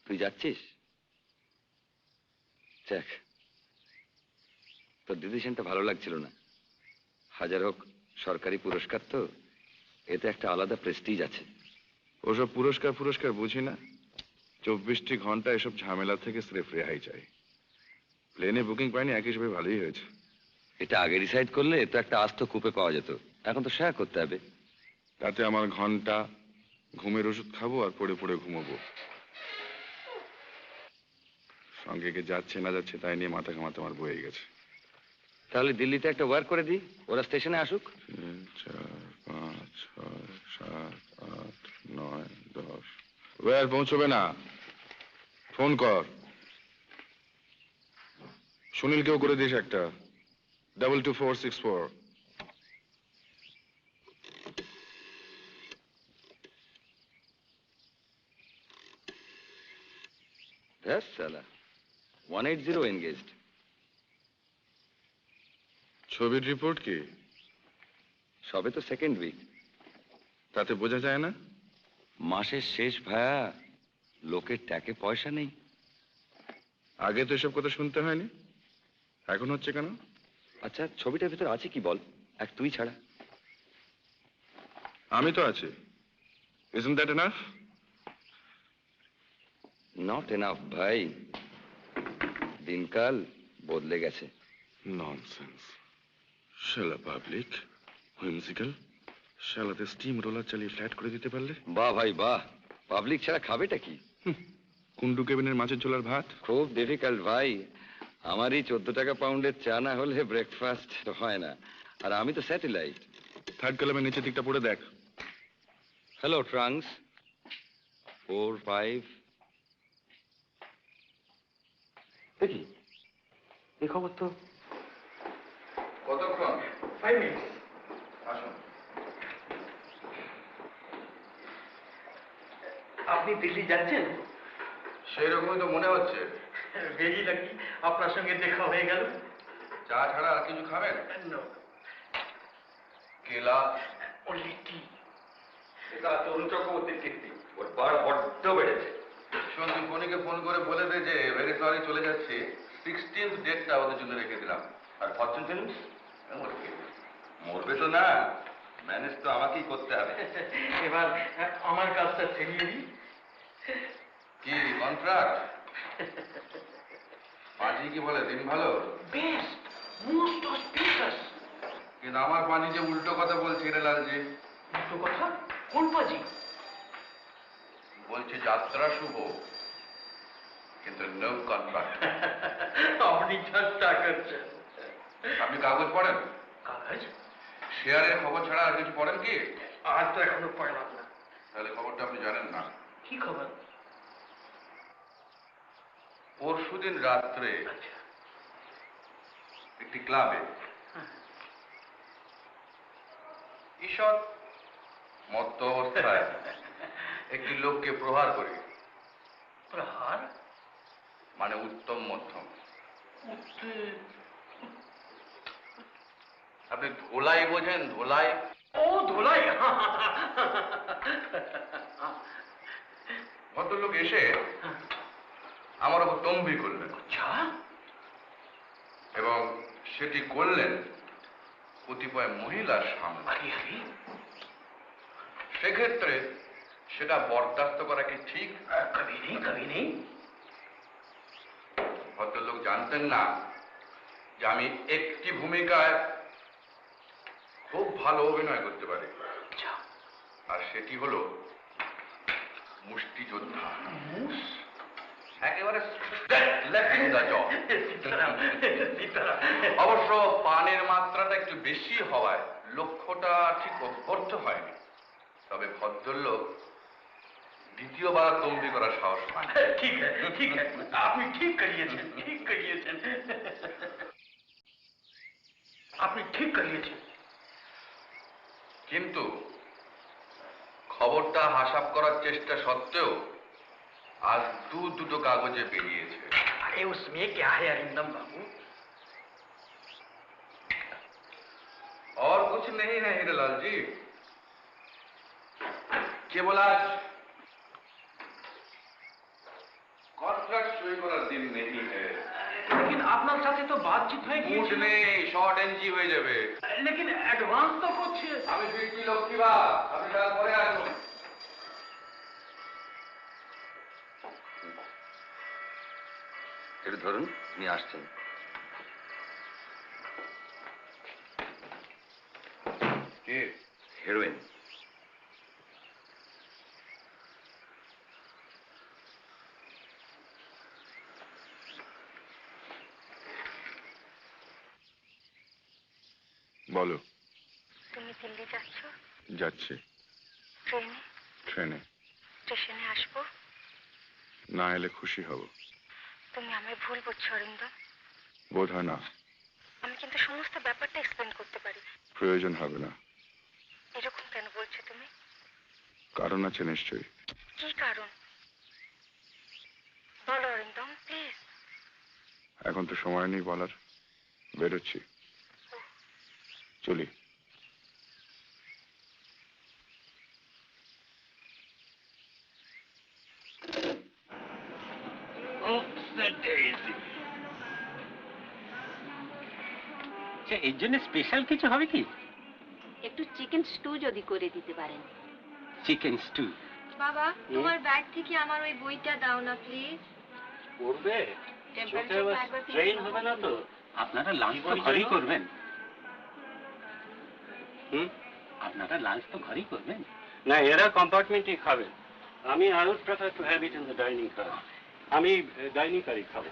তুই যাচ্ছিস? দেখ, তোর ডিসিশনটা ভালো লাগছিল না। হাজার হোক সরকারি পুরস্কার তো, এতে একটা আলাদা প্রেস্টিজ আছে। ওসব পুরস্কার বুঝি না। 24টি ঘন্টা এসব ঝামেলা থেকে স্রেফ রেহাই চাই। প্লেনে বুকিং পাইনি, এক হিসেবে ভালোই হয়েছে। এটা আগে ডিসাইড করলে তো একটা আস্ত কূপে পাওয়া যেত, এখন তো শেয়ার করতে হবে। তাতে আমার ঘন্টা, ঘুমের ওষুধ খাবো আর পড়ে পড়ে ঘুমাবো। সঙ্গে কে যাচ্ছে না যাচ্ছে তাই নিয়ে মাথা ঘামাতে আমার বয়ে গেছে। তাহলে দিল্লিতে একটা ওয়ার করে দিই, ওরা স্টেশনে আসুক। 3, 4, 5, 6, 7, 8, 9, 10। ওয়ার পৌঁছবে না, ফোন কর। সুনীলকেও করে দিস একটা, 22464। Yes, Sala. 180 engaged. ছবির রিপোর্ট কি? সবে তো সেকেন্ড উইক। তাতে বোঝা যায় না? মাসের শেষ ভায়া, লোকের ট্যাকে পয়সা নেই। আগে তো এসব কথা শুনতে হয়নি, এখন হচ্ছে কেন? আচ্ছা, ছবিটার ভিতর আছে কি বল, এক তুই ছাড়া? আমি তো আছি। Isn't that enough? Not enough, ভাই। দিনকাল বদলে গেছে। ননসেন্স। শালা পাবলিক, হুইমজিক্যাল, শালাতে স্টিম রোলার চালিয়ে ফ্ল্যাট করে দিতে পারলে। বাহ ভাই বাহ, পাবলিক ছাড়া খাবেটা কি? কুন্ডু কেবিনের মাছের ঝোলার ভাত। খুব ডিফিকাল্ট ভাই। আমারই 14 টাকা পাউন্ডের চা না হলে ব্রেকফাস্ট হয় না, আর আমি তো স্যাটেলাইট। থার্ড কলামের নিচের দিকটা পড়ে দেখ। Hello trunks 4, 5। দেখি এই খবর তো। কতক্ষণ? 5 মিনিট। আসুন। আপনি দিল্লি যাচ্ছেন? সেই রকমই তো মনে হচ্ছে। ভেরি লাকি, আপনার সঙ্গে দেখা হয়ে গেল। চা ছাড়া আর কিছু খাবেন? নো, কেলা। অনলি টি। এটা তরুণ চক্রবর্তীর কীর্তি, ওর বার বড্ড বেড়েছে। শোন, তুই ফোনিকে ফোন করে বলে দে যে ভেরি সরি চলে যাচ্ছি, 16th ডেটটা ওদের জন্য রেখে দিলাম। আর ফরচুন ফিল্মস মরবে তো না, ম্যানেজ তো আমাকেই করতে হবে। এবার আমার কাজটা ছেড়িয়ে দিই। কি কন্ট্রাক্ট? পাঁচি কি বলে, দিন ভালো? Best, most auspicious. কিন্তু আমার পানি যে উল্টো কথা বলছি রে লালজি। উল্টো কথা? কোন পাজি? বলছে যাত্রা শুভ, কিন্তু নো কন্ট্রাক্ট। আপনি ঠাট্টা করছেন। আপনি কাগজ পড়েন? কাগজ? শেয়ারের খবর ছাড়া আর কিছু পড়েন কি? আর তো এখনো পড়লাম না। তাহলে খবরটা আপনি জানেন না। কি খবর? পরশুদিন রাত্রে একটি ক্লাবে ঈষৎ মত্ত অবস্থায় একটি লোককে প্রহার করি। প্রহার মানে উত্তম মধ্যম। আপনি ধোলাই বোঝেন? ধোলাই? ও ধোলাই। ভদ্রলোক এসে আমার ওপর তম্বি করলেন। আচ্ছা। এবং সেটি করলেন কতিপয় মহিলার সামনে। সেক্ষেত্রে সেটা বরদাস্ত করা কি ঠিক? কবি নেই। ভদ্রলোক জানতেন না যে আমি একটি ভূমিকায় খুব ভালো অভিনয় করতে পারি, আর সেটি হলো মুষ্টিযোদ্ধা। একেবারে অবশ্য পানের মাত্রাটা একটু বেশি হওয়ায় লক্ষ্যটা ঠিক অভ্যর্থ হয়নি। তবে ভদ্রলোক দ্বিতীয়বার তম্বি করার সাহস পায়। ঠিক আছে, ঠিক আছে, আপনি ঠিক করিয়েছেন, ঠিক করিয়েছেন, আপনি ঠিক করিয়েছেন। কিন্তু খবরটা হাসাব করার চেষ্টা সত্ত্বেও আজ দুটো কাগজে বেরিয়েছে। अरे उसमें क्या है अरिंदम बाबू? और कुछ नहीं है हीरालाल जी, केवल आज कॉन्ट्रैक्ट सही করার দিন নেই है लेकिन আপনার সাথে তো বাতচিত হয়ে মুড গিয়েছিল নেই শর্ট এনজি হয়ে যাবে लेकिन অ্যাডভান্স তো করছে আমি ফিরছি লক্ষ্মীবা আমি তারপরে আসবো এটা ধরুন নিয়ে আসছেন কে হিরোইন বলো তুমি দিল্লি যাচ্ছ যাচ্ছি ট্রেনে ট্রেনে স্টেশনে আসবো না এলে খুশি হব তুমি আমায় ভুল বুঝছো অরিন্দম বোধ হয় না আমি কিন্তু সমস্ত ব্যাপারটা এক্সপ্লেন করতে পারি প্রয়োজন হবে না এরকম কেন বলছো তুমি কারণ আছে নিশ্চয়ই কি কারণ বলো অরিন্দম প্লিজ এখন তো সময় নেই বলার বেরোচ্ছি চলি এর জন্য স্পেশাল কিছু হবে কি একটু চিকেন স্টু যদি করে দিতে পারেন চিকেন স্টু বাবা তোমার ব্যাগ থেকে আমার ওই বইটা দাও না প্লিজ করবে টেম্পারেচার ট্রেন হবে না তো আপনারা লাঞ্চ তো ঘরেই করবেন আপনারা লাঞ্চ তো ঘরেই করবেন না এরা কম্পার্টমেন্টই খাবে আমি I would prefer to have it in the dining car আমি ডাইনিং কারই খাবো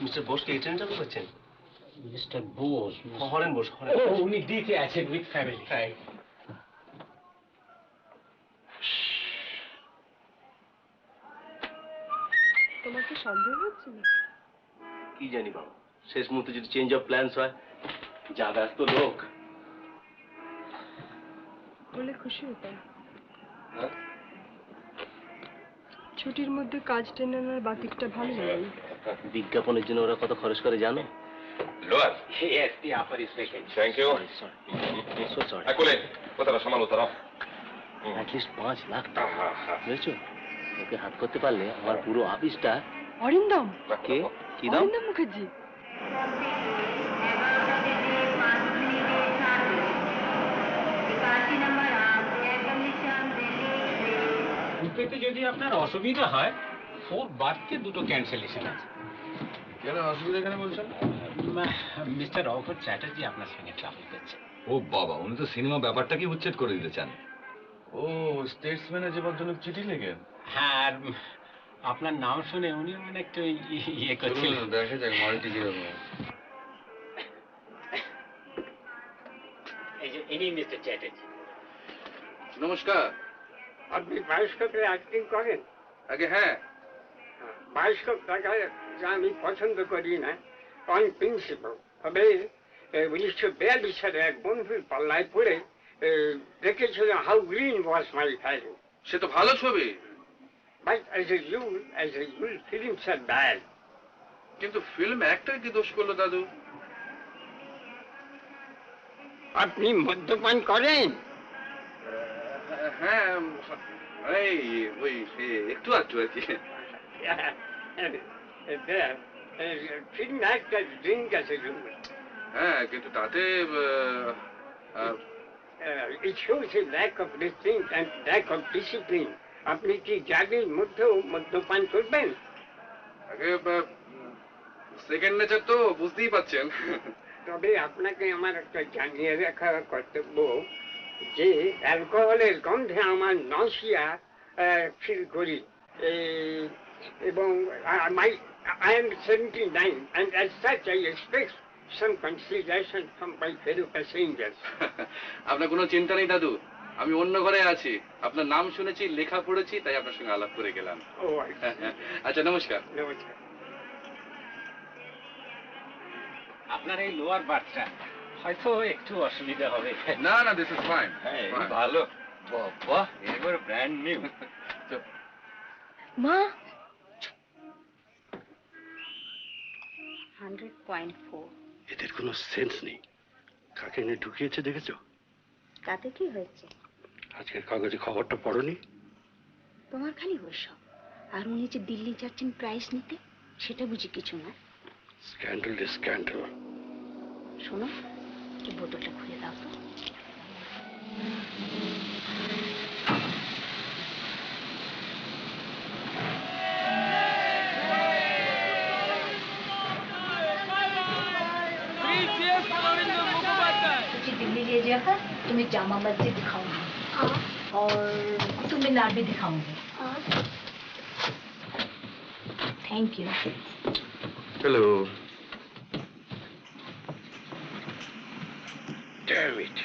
মিস্টার বোসকে এই ট্রেন চালু করছেন মিস্টার বোস হরেন বোস হরেন উনি দিতে আছেন উইথ ফ্যামিলি তোমার কি সন্দেহ হচ্ছে না কি জানি বাবা শেষ মুহূর্তে যদি চেঞ্জ অফ প্ল্যান্স হয় যা ব্যস্ত লোক বলে খুশি হতাম ছুটির মধ্যে কাজ টেনে আনার বাতিকটা ভালো লাগে বিজ্ঞাপনের জন্য ওরা কত খরচ করে জানো lower Yes, the offer is vacant. Thank you so sorry একলে কথাটা সামালো তারা অ্যাটলিস্ট 5 লাখ টাকা বুঝেছো ওকে হাত করতে পারলে আমার পুরো অফিসটা অরিন্দম কে কি দাও অরিন্দম মুখার্জি উঠতে যদি আপনার অসুবিধা হয় 4 বারকে দুটো ক্যান্সেলেশন আছে কেন অসুবিধা কেন বলছেন মিস্টার অঘোর চ্যাটার্জি আপনার সঙ্গে ট্রাভেল করছে ও বাবা উনি তো সিনেমা ব্যাপারটা কি উচ্ছেদ করে দিতে চান ও স্টেটসম্যানের যে ভদ্রলোক চিঠি লেখেন হ্যাঁ আর আপনার নাম শুনে উনি মানে একটু ইয়ে করছিলেন দেখা যাক মালটি কিরকম এই যে ইনি মিস্টার চ্যাটার্জি নমস্কার আপনি বায়োস্কোপে অ্যাক্টিং করেন আগে হ্যাঁ বায়োস্কোপ দেখা আমি পছন্দ করি না অন প্রিন্সিপাল তবে 1942 সালে এক বন্ধুর পাল্লায় পড়ে দেখেছিল how green was my valley সে তো ভালো ছবি but as a rule films are bad কিন্তু ফিল্ম অ্যাক্টর কি দোষ করলো দাদু আপনি মদ্যপান করেন হ্যাঁ এই ওই একটু আর কি ফিল্ম অ্যাক্টর ড্রিঙ্ক আছে রুল হ্যাঁ কিন্তু তাতে it shows a lack of restraint and lack of discipline. আপনি কি জাতির মধ্যেও মদ্যপান করবেন আগে সেকেন্ড নেচার তো বুঝতেই পারছেন তবে আপনাকে আমার একটা জানিয়ে রাখা কর্তব্য যে অ্যালকোহলের গন্ধে আমার নসিয়া ফিল করি এবং I am 79 and as such I expect some consideration from my fellow passengers. আপনার কোনো চিন্তা নেই দাদু আমি অন্য ঘরে আছি আপনার নাম শুনেছি লেখা পড়েছি তাই আপনার সঙ্গে আলাপ করে গেলাম ও আচ্ছা নমস্কার নমস্কার আপনার এই লোয়ার বার্থটা হয়তো একটু অসুবিধা হবে না না দিস ইজ ফাইন ভালো বাবা এবার ব্র্যান্ড নিউ মা 100.4 এদের কোনো সেন্স নেই কাকে এনে ঢুকিয়েছে দেখেছো তাতে কি হয়েছে আজকের কাগজে খবরটা পড়োনি? তোমার খালি ওইসব। আর উনি যে দিল্লি যাচ্ছেন প্রাইজ নিতে, সেটা বুঝি কিছু না। স্ক্যান্ডাল রে স্ক্যান্ডাল। শোনো, এই বোতলটা খুলে দাও তো। दिल्ली ले जाकर तुम्हें जामा मस्जिद दिखाऊंगी और कुतुब मीनार भी दिखाऊंगी। Thank you. Hello. Damn it.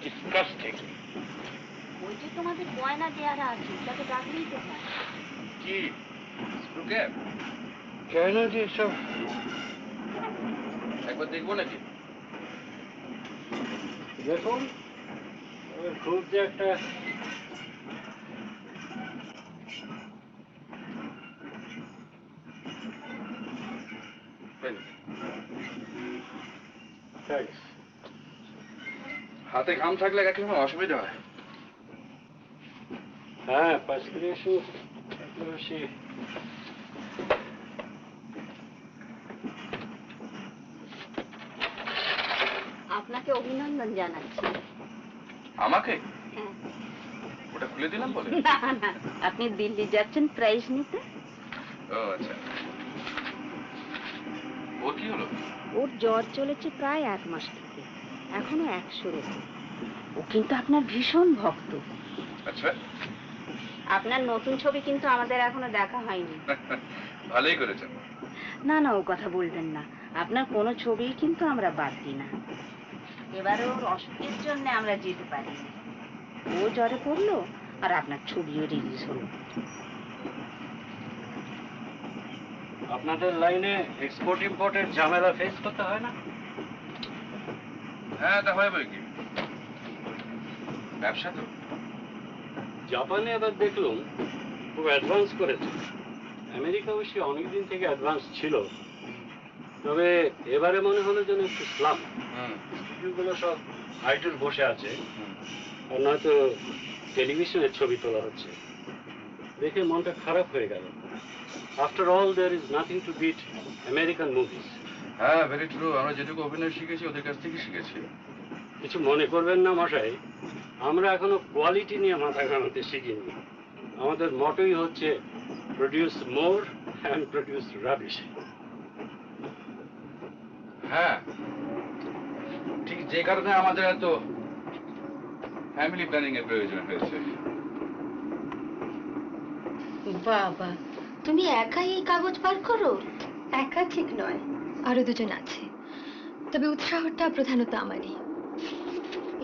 Disgusting. ওই যে তোমাদের গয়না দেওয়ার আছে, তাকে ডাকলেই তো হয়। কি স্ক্রুকে কেন যে সব একবার দেখবো নাকি? দেখুন, খুব যে একটা হাতে ঘাম থাকলে এক সময় অসুবিধা হয়। হ্যাঁ, পার্সপিরেশন বেশি। আপনাকে অভিনন্দন জানাচ্ছি। আমাকে? হ্যাঁ। ওটা খুলে দিলাম বলে? না না, আপনি দিল্লি যাচ্ছেন প্রাইজ নিতে। ও আচ্ছা। ওর কি হলো? ওর জ্বর চলেছে প্রায় 1 মাস থেকে, এখনো 100 রয়েছে। ও কিন্তু আপনার ভীষণ ভক্ত। আচ্ছা। আপনার নতুন ছবি কিন্তু আমাদের এখনো দেখা হয়নি। ভালোই করেছেন। না না, ও কথা বলবেন না। আপনার কোনো ছবিই কিন্তু আমরা বাদ দিই না। এবারে ওর অসুখের জন্য আমরা যেতে পারিনি। ও জ্বরে পড়লো আর আপনার ছবিও রিলিজ হলো। আপনাদের লাইনে এক্সপোর্ট ইম্পোর্টের ঝামেলা ফেস করতে হয় না? হ্যাঁ, তা হয় বই কি, ব্যবসা তো। জাপানে এবার দেখলাম খুব অ্যাডভান্স করেছে। আমেরিকা অবশ্যই অনেকদিন থেকে অ্যাডভান্স ছিল, তবে এবারে মনে হলো যেন একটু স্লাম। স্টুডিওগুলো সব আইডল বসে আছে, আর নয়তো টেলিভিশনের ছবি তোলা হচ্ছে। দেখে মনটা খারাপ হয়ে গেল। After all there is nothing to beat American movies. হ্যাঁ, ভেরি ট্রু। আমরা যেটুকু অভিনয় শিখেছি ওদের কাছ থেকে শিখেছি। কিছু মনে করবেন না মশাই, আমরা এখনো কোয়ালিটি নিয়ে মাথা ঘামাতে শিখিনি। আমাদের মটোই হচ্ছে produce more and produce rubbish. হ্যাঁ, ঠিক যে কারণে আমাদের এত ফ্যামিলি প্ল্যানিং এর প্রয়োজন হয়েছে। বাবা, তুমি একাই এই কাগজ বার করো? একা ঠিক নয়, আরো দুজন আছে, তবে উৎসাহটা প্রধানত আমারই।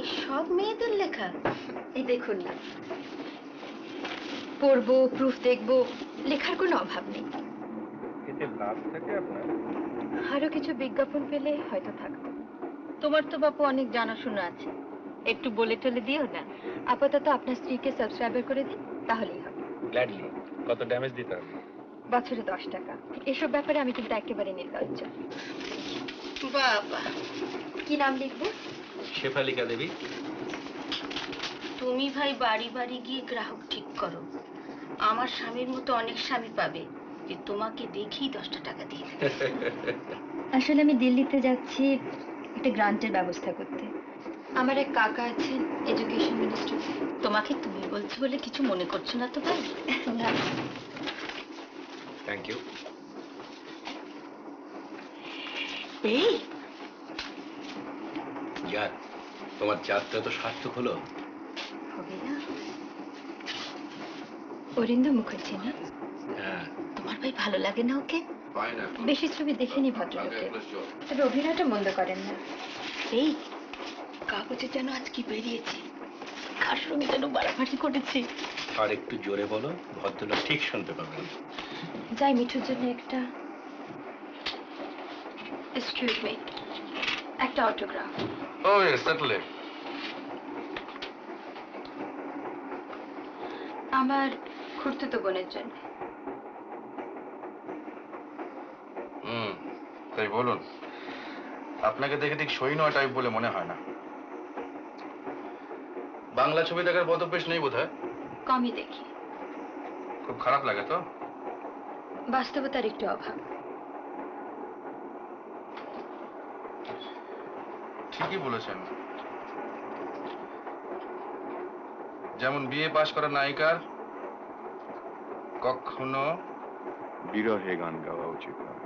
এই সব মেয়েদের লেখা? এই দেখুন না, পড়বো, প্রুফ দেখবো, লেখার কোনো অভাব নেই। এতে লাভ থাকে আপনার? আরো কিছু বিজ্ঞাপন পেলে হয়তো থাকতো। তোমার তো বাপু অনেক জানাশোনা আছে, একটু বলে টলে দিও না। আপাতত আপনার স্ত্রীকে সাবস্ক্রাইবার করে দিন, তাহলেই হবে। গ্ল্যাডলি। কত ড্যামেজ দিতে হবে? বছরে 10 টাকা। এসব ব্যাপারে আমি কিন্তু একেবারে নির্লজ্জ। বাবা, কি নাম লিখবো? শেফালিকা দেবী। তুমি ভাই বাড়ি বাড়ি গিয়ে গ্রাহক ঠিক করো। আমার স্বামীর মতো অনেক স্বামী পাবে যে তোমাকে দেখেই 10টা টাকা দিয়ে দেবে। আসলে আমি দিল্লিতে যাচ্ছি একটা গ্রান্টের ব্যবস্থা করতে। আমার এক কাকা আছেন এডুকেশন মিনিস্ট্রিতে। তোমাকে তুমি বলছি বলে কিছু মনে করছো না তো ভাই? না। Thank you. এই যাক, তোমার যাত্রা তো সার্থক হলো। হবে না? অরিন্দম মুখার্জি না? হ্যাঁ। তোমার ভাই ভালো লাগে না ওকে? বেশি ছবি দেখেনি ভদ্রলোকে, তবে অভিনয়টা মন্দ করেন না। এই কাগজে যেন আজ কি বেরিয়েছে, কার সঙ্গে যেন বাড়াবাড়ি করেছে। আর একটু জোরে বলো, ভদ্রলোক ঠিক শুনতে পাবেন। যাই মিঠুর জন্য একটা, এক্সকিউজ মি, একটা অটোগ্রাফ। ও ইয়েস, সার্টেনলি। আমার খুড়তুতো বোনের জন্য। তাই বলুন। আপনাকে দেখে ঠিক সই নয় টাইপ বলে মনে হয় না। বাংলা ছবি দেখার পদভ্যাস নেই বোধহয়। কমই দেখি। খুব খারাপ লাগে তো? বাস্তবতার একটু অভাব। ঠিকই বলেছেন। যেমন বিএ পাশ করা নায়িকার কখনো বিরহে গান গাওয়া উচিত নয়।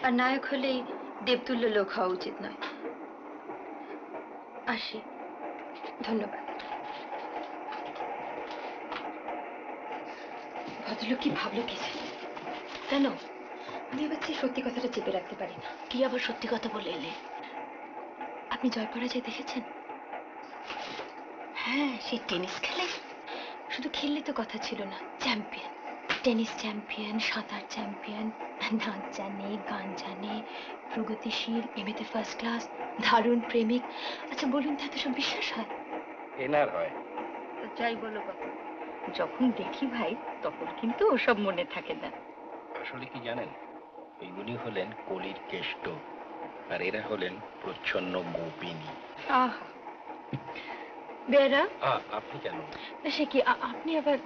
আর নায়ক হলেই দেবতুল্য লোক হওয়া উচিত নয়। আসি, ধন্যবাদ। ভদ্রলোক কি ভাবলো কি কেন? আমি এবার সত্যি কথাটা চেপে রাখতে পারি না। কি আবার সত্যি কথা বলে এলে? আপনি জয় পরাজয় দেখেছেন? হ্যাঁ, সে টেনিস খেলে। শুধু খেললে তো কথা ছিল না, চ্যাম্পিয়ন, টেনিস চ্যাম্পিয়ন, সাঁতার চ্যাম্পিয়ন, নাচ জানে, গান জানে, প্রগতিশীল, এমএতে ফার্স্ট ক্লাস, দারুণ প্রেমিক। আচ্ছা বলুন তো, এত সব বিশ্বাস হয়? এনার হয়। যাই বলো বাবা, যখন দেখি ভাই তখন কিন্তু ওসব মনে থাকে না। আসলে কি জানেন, এইগুলি হলেন কলির কেষ্ট, আর এরা হলেন প্রচ্ছন্ন গোপিনী। আহা, বেরা আপনি জানেন? সে কি আপনি আবার?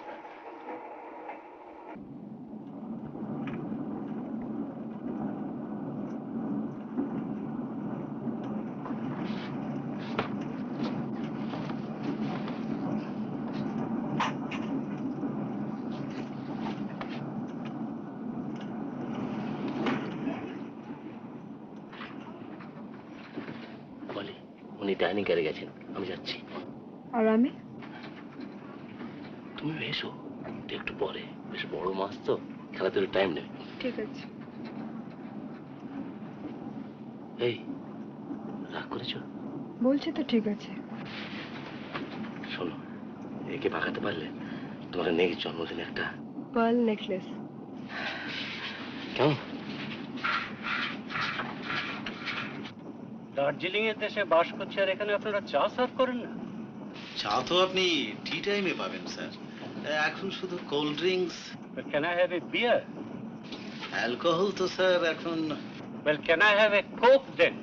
বলি, উনি ডাইনিং করে গেছেন, আমি যাচ্ছি। আর আমি? তুমি এসো একটু পরে, বেশ বড় মাছ তো, খেলাধুলার টাইম নেই। ঠিক আছে। এই, রাগ করেছো? বলছি তো ঠিক আছে। শোনো, একে পাকাতে পারলে তোমার নেই জন্মদিনে একটা পার্ল নেকলেস। কেমন? দার্জিলিং এর দেশে বাস করছে আর এখানে আপনারা চা সার্ভ করেন না? চা তো আপনি টি টাইমে পাবেন স্যার, এখন শুধু cold drinks. Well, can I have a beer? Alcohol তো স্যার এখন। Well, can I have a Coke then?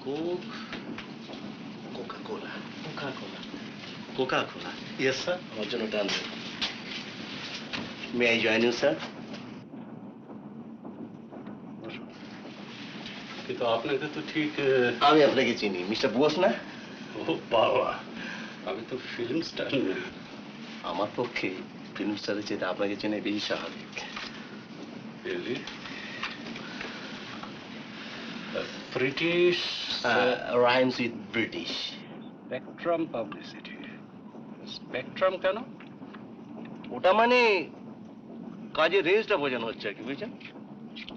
Coke, Coca Cola, Coca Cola, Coca Cola. Yes sir, আমার জন্য টান দেন। May I join you sir? কিন্তু আপনাকে তো ঠিক। আমি আপনাকে চিনি, মিস্টার বোস না? ও বাবা, আমি তো ফিল্ম স্টার না। আমার পক্ষে ফিল্ম স্টারের চেয়ে আপনাকে চেনে বেশি স্বাভাবিক। Really? British rhymes with British. Spectrum publicity. Spectrum কেন? ওটা মানে কাজের রেঞ্জটা বোঝানো হচ্ছে আর কি, বুঝছেন?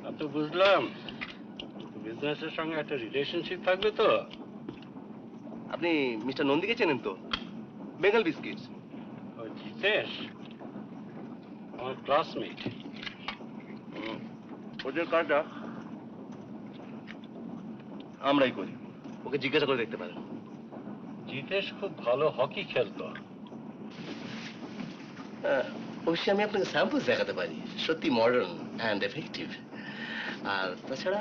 তা তো বুঝলাম, বিজনেসের সঙ্গে একটা রিলেশনশিপ থাকবে তো। আপনি মিস্টার নন্দীকে চেনেন তো? বেঙ্গল বিস্কিটস। ও জিতেশ, আমার ক্লাসমেট। ওদের কাজটা আমরাই করি, ওকে জিজ্ঞাসা করে দেখতে পারেন। জিতেশ খুব ভালো হকি খেলতো। অবশ্যই আমি আপনাকে স্যাম্পলস দেখাতে পারি, সত্যি মডার্ন অ্যান্ড এফেক্টিভ। আর তাছাড়া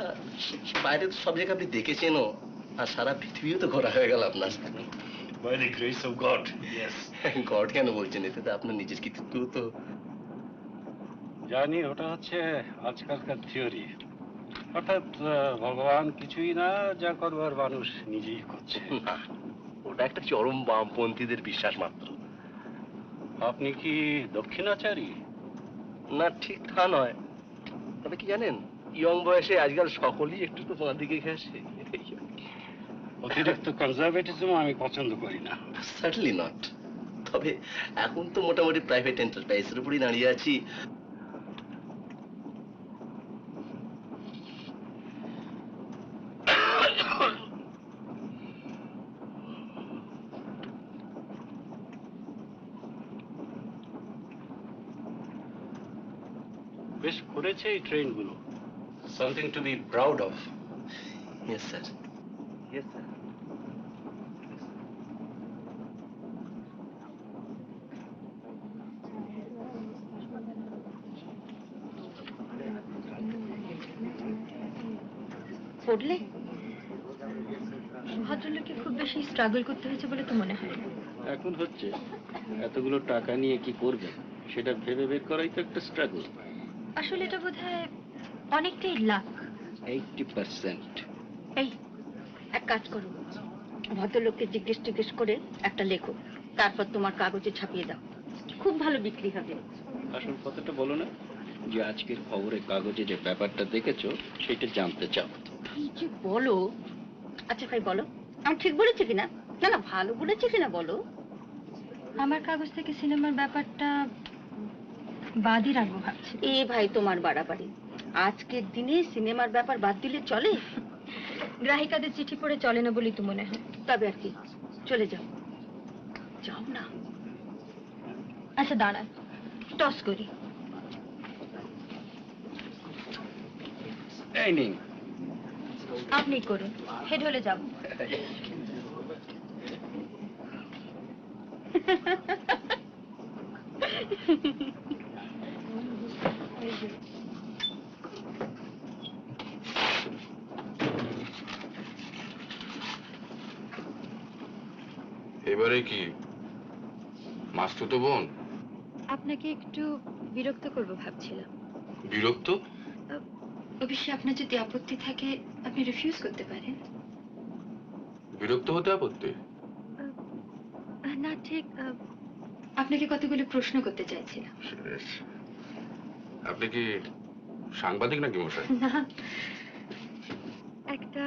বাইরে তো সব জায়গায় আপনি দেখেছেনও, আর সারা পৃথিবীও তো ঘোরা হয়ে গেল আপনার। By the grace of God, yes. God কেন বলছেন, এতে তো আপনার নিজের কৃতিত্ব তো। জানি, ওটা হচ্ছে আজকালকার থিওরি। অর্থাৎ ভগবান কিছুই না, যা করবার মানুষ নিজেই করছে। না, ওটা একটা চরম বামপন্থীদের বিশ্বাস মাত্র। আপনি কি দক্ষিণাচারী? না, ঠিক তা নয়। তবে কি জানেন, ইয়ং বয়সে আজকাল সকলেই একটু তো তোমার দিকে ঘেঁষে। অতিরিক্ত কনজারভেটিজম আমি পছন্দ করি না। Certainly not. তবে এখন তো মোটামুটি প্রাইভেট এন্টারপ্রাইজের উপরই দাঁড়িয়ে আছি। বেশ করেছে এই ট্রেনগুলো, something to be proud of. Yes sir, yes sir. পড়লে? ভদ্রলোককে খুব বেশি স্ট্রাগল করতে হয়েছে বলে তো মনে হয় না। এখন হচ্ছে এতগুলো টাকা নিয়ে কি করবেন সেটা ভেবে বের করাই তো একটা স্ট্রাগল। আসলে এটা বোধহয় অনেকটাই লাক। 80%। এই এক কাজ করো, ভদ্রলোককে জিজ্ঞেস করে একটা লেখো, তারপর তোমার কাগজে ছাপিয়ে দাও, খুব ভালো বিক্রি হবে। আসল কথাটা বলো না, যে আজকের খবরের কাগজে যে ব্যাপারটা দেখেছো সেটা জানতে চাও। কি যে বলো। আচ্ছা ভাই বলো, আমি ঠিক বলেছি কিনা? না না, ভালো বলেছি কিনা বলো। আমার কাগজ থেকে সিনেমার ব্যাপারটা বাদই রাখবো ভাবছি। এ ভাই তোমার বাড়াবাড়ি, আজকের দিনে সিনেমার ব্যাপার বাদ দিলে চলে? গ্রাহিকাদের চিঠি পড়ে চলে না বলেই তো মনে হয়। তবে আর কি, চলে যাও, যাও না। আচ্ছা দাঁড়ান, টস করি। এই নিন। আপনি করুন, হেড হলে যাব। এবারে কি মাস্তুতো বোন? আপনাকে একটু বিরক্ত করব ভাবছিলাম। বিরক্ত? অবশ্যই আপনার যদি আপত্তি থাকে আপনি রিফিউজ করতে পারেন। বিরক্ত হতে আপত্তি? না ঠিক, আপনাকে কতগুলো প্রশ্ন করতে চাইছিলাম। আপনি কি সাংবাদিক নাকি মশাই? না, একটা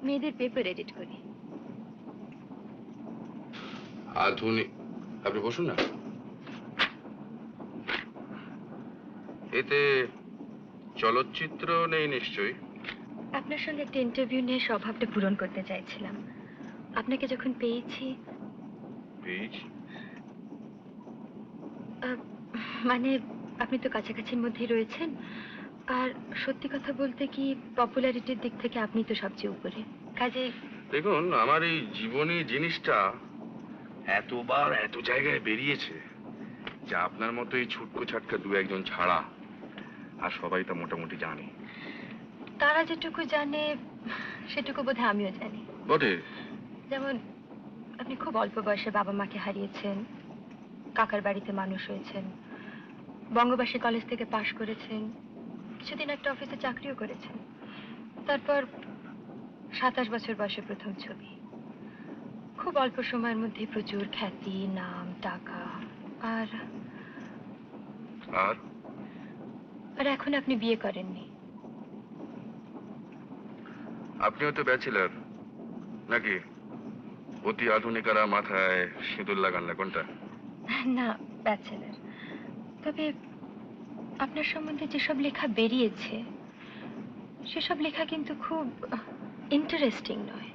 মেয়েদের পেপার এডিট করি। আধুনিক? আপনি বসুন না। এতে চলচ্চিত্র নেই নিশ্চয়ই? আপনার সঙ্গে একটা ইন্টারভিউ নিয়ে স্বভাবটা পূরণ করতে চাইছিলাম। আপনাকে যখন পেয়েছি, মানে আপনি তো কাছাকাছির মধ্যেই রয়েছেন, আর সত্যি কথা বলতে কি পপুলারিটির দিক থেকে আপনি তো সবচেয়ে উপরে। কাজে দেখুন, আমার এই জীবনী জিনিসটা এতবার এত জায়গায় বেরিয়েছে যে আপনার মতো এই ছুটকো ছাটকা দু একজন ছাড়া আর সবাই তা মোটামুটি জানে। তারা যেটুকু জানে সেটুকু বোধহয় আমিও জানি। বটে। যেমন আপনি খুব অল্প বয়সে বাবা মাকে হারিয়েছেন, কাকার বাড়িতে মানুষ হয়েছেন, বঙ্গবাসী কলেজ থেকে পাশ করেছেন, কিছুদিন একটা অফিসে চাকরিও করেছেন, তারপর 27 বছর বয়সে প্রথম ছবি, খুব অল্প সময়ের মধ্যে প্রচুর খ্যাতি, নাম, টাকা, আর আর আর এখন আপনি বিয়ে করেননি। আপনিও তো ব্যাচেলার নাকি? অতি আধুনিকারা মাথায় সিঁদুর লাগান না, কোনটা? না, ব্যাচেলার। তবে আপনার সম্বন্ধে যেসব লেখা বেরিয়েছে সেসব লেখা কিন্তু খুব ইন্টারেস্টিং নয়।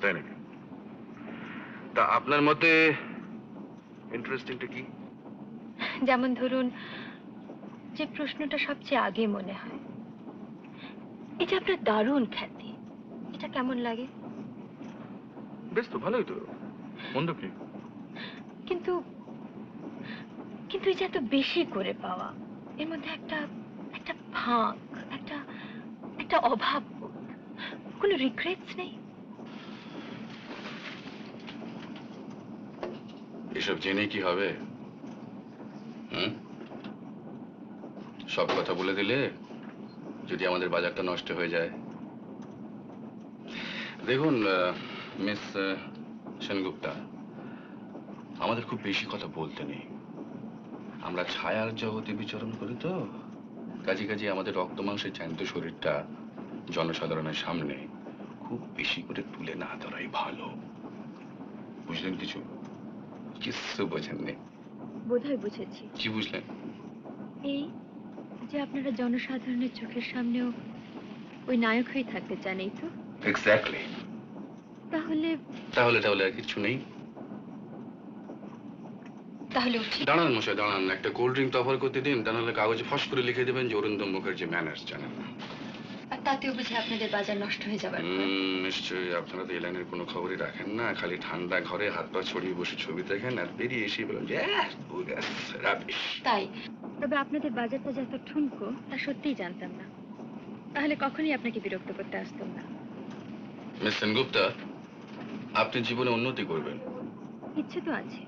তাই নাকি? তা আপনার মতে ইন্টারেস্টিংটা কি? যেমন ধরুন, যে প্রশ্নটা সবচেয়ে আগে মনে হয়, এই যে আপনার দারুণ খ্যাতি, এটা কেমন লাগে? বেশ তো, ভালোই তো, মন্দ কি? কিন্তু কিন্তু এই যে এত বেশি করে পাওয়া, এর মধ্যে একটা একটা ফাঁক, একটা একটা অভাব, কোনো রিগ্রেটস নেই? এসব জেনে কি হবে? সব কথা বলে দিলে যদি আমাদের বাজারটা নষ্ট হয়ে যায়। দেখুন মিস সেনগুপ্তা, আমাদের খুব বেশি কথা বলতে নেই। আমরা ছায়ার জগতে বিচরণ করি তো, কাজে আমাদের রক্ত মাংসের জ্যান্ত শরীরটা জনসাধারণের সামনে খুব বেশি করে তুলে না ধরাই ভালো। বুঝলেন কিছু? কিছু বোঝেননি? বোধহয় বুঝেছি। কি বুঝলেন? এই যে আপনারা জনসাধারণের চোখের সামনেও ওই নায়ক হয়ে থাকতে চান, এই তো? এক্স্যাক্টলি। তাহলে তাহলে আর কিছু নেই। তাহলে উঠি। দাঁড়ান মশাই, দাঁড়ান, একটা কোল্ড ড্রিঙ্ক তো অফার করতে দিন, তা নাহলে কাগজে ফস করে লিখে দেবেন যে অরিন্দম মুখার্জি ম্যানার্স জানেন না। আর তাতেও বুঝি আপনাদের বাজার নষ্ট হয়ে যাবার? নিশ্চয়ই। আপনারা তো এই লাইনের কোনো খবরই রাখেন না, খালি ঠান্ডা ঘরে হাত পা ছড়িয়ে বসে ছবি দেখেন আর বেরিয়ে এসে বলেন যে রাবিশ। তাই? তবে আপনাদের বাজারটা যত ঠুনকো তা সত্যিই জানতাম না। তাহলে কখনই আপনাকে বিরক্ত করতে আসতাম না। মিস সেনগুপ্তা, আপনি জীবনে উন্নতি করবেন। ইচ্ছে তো আছে,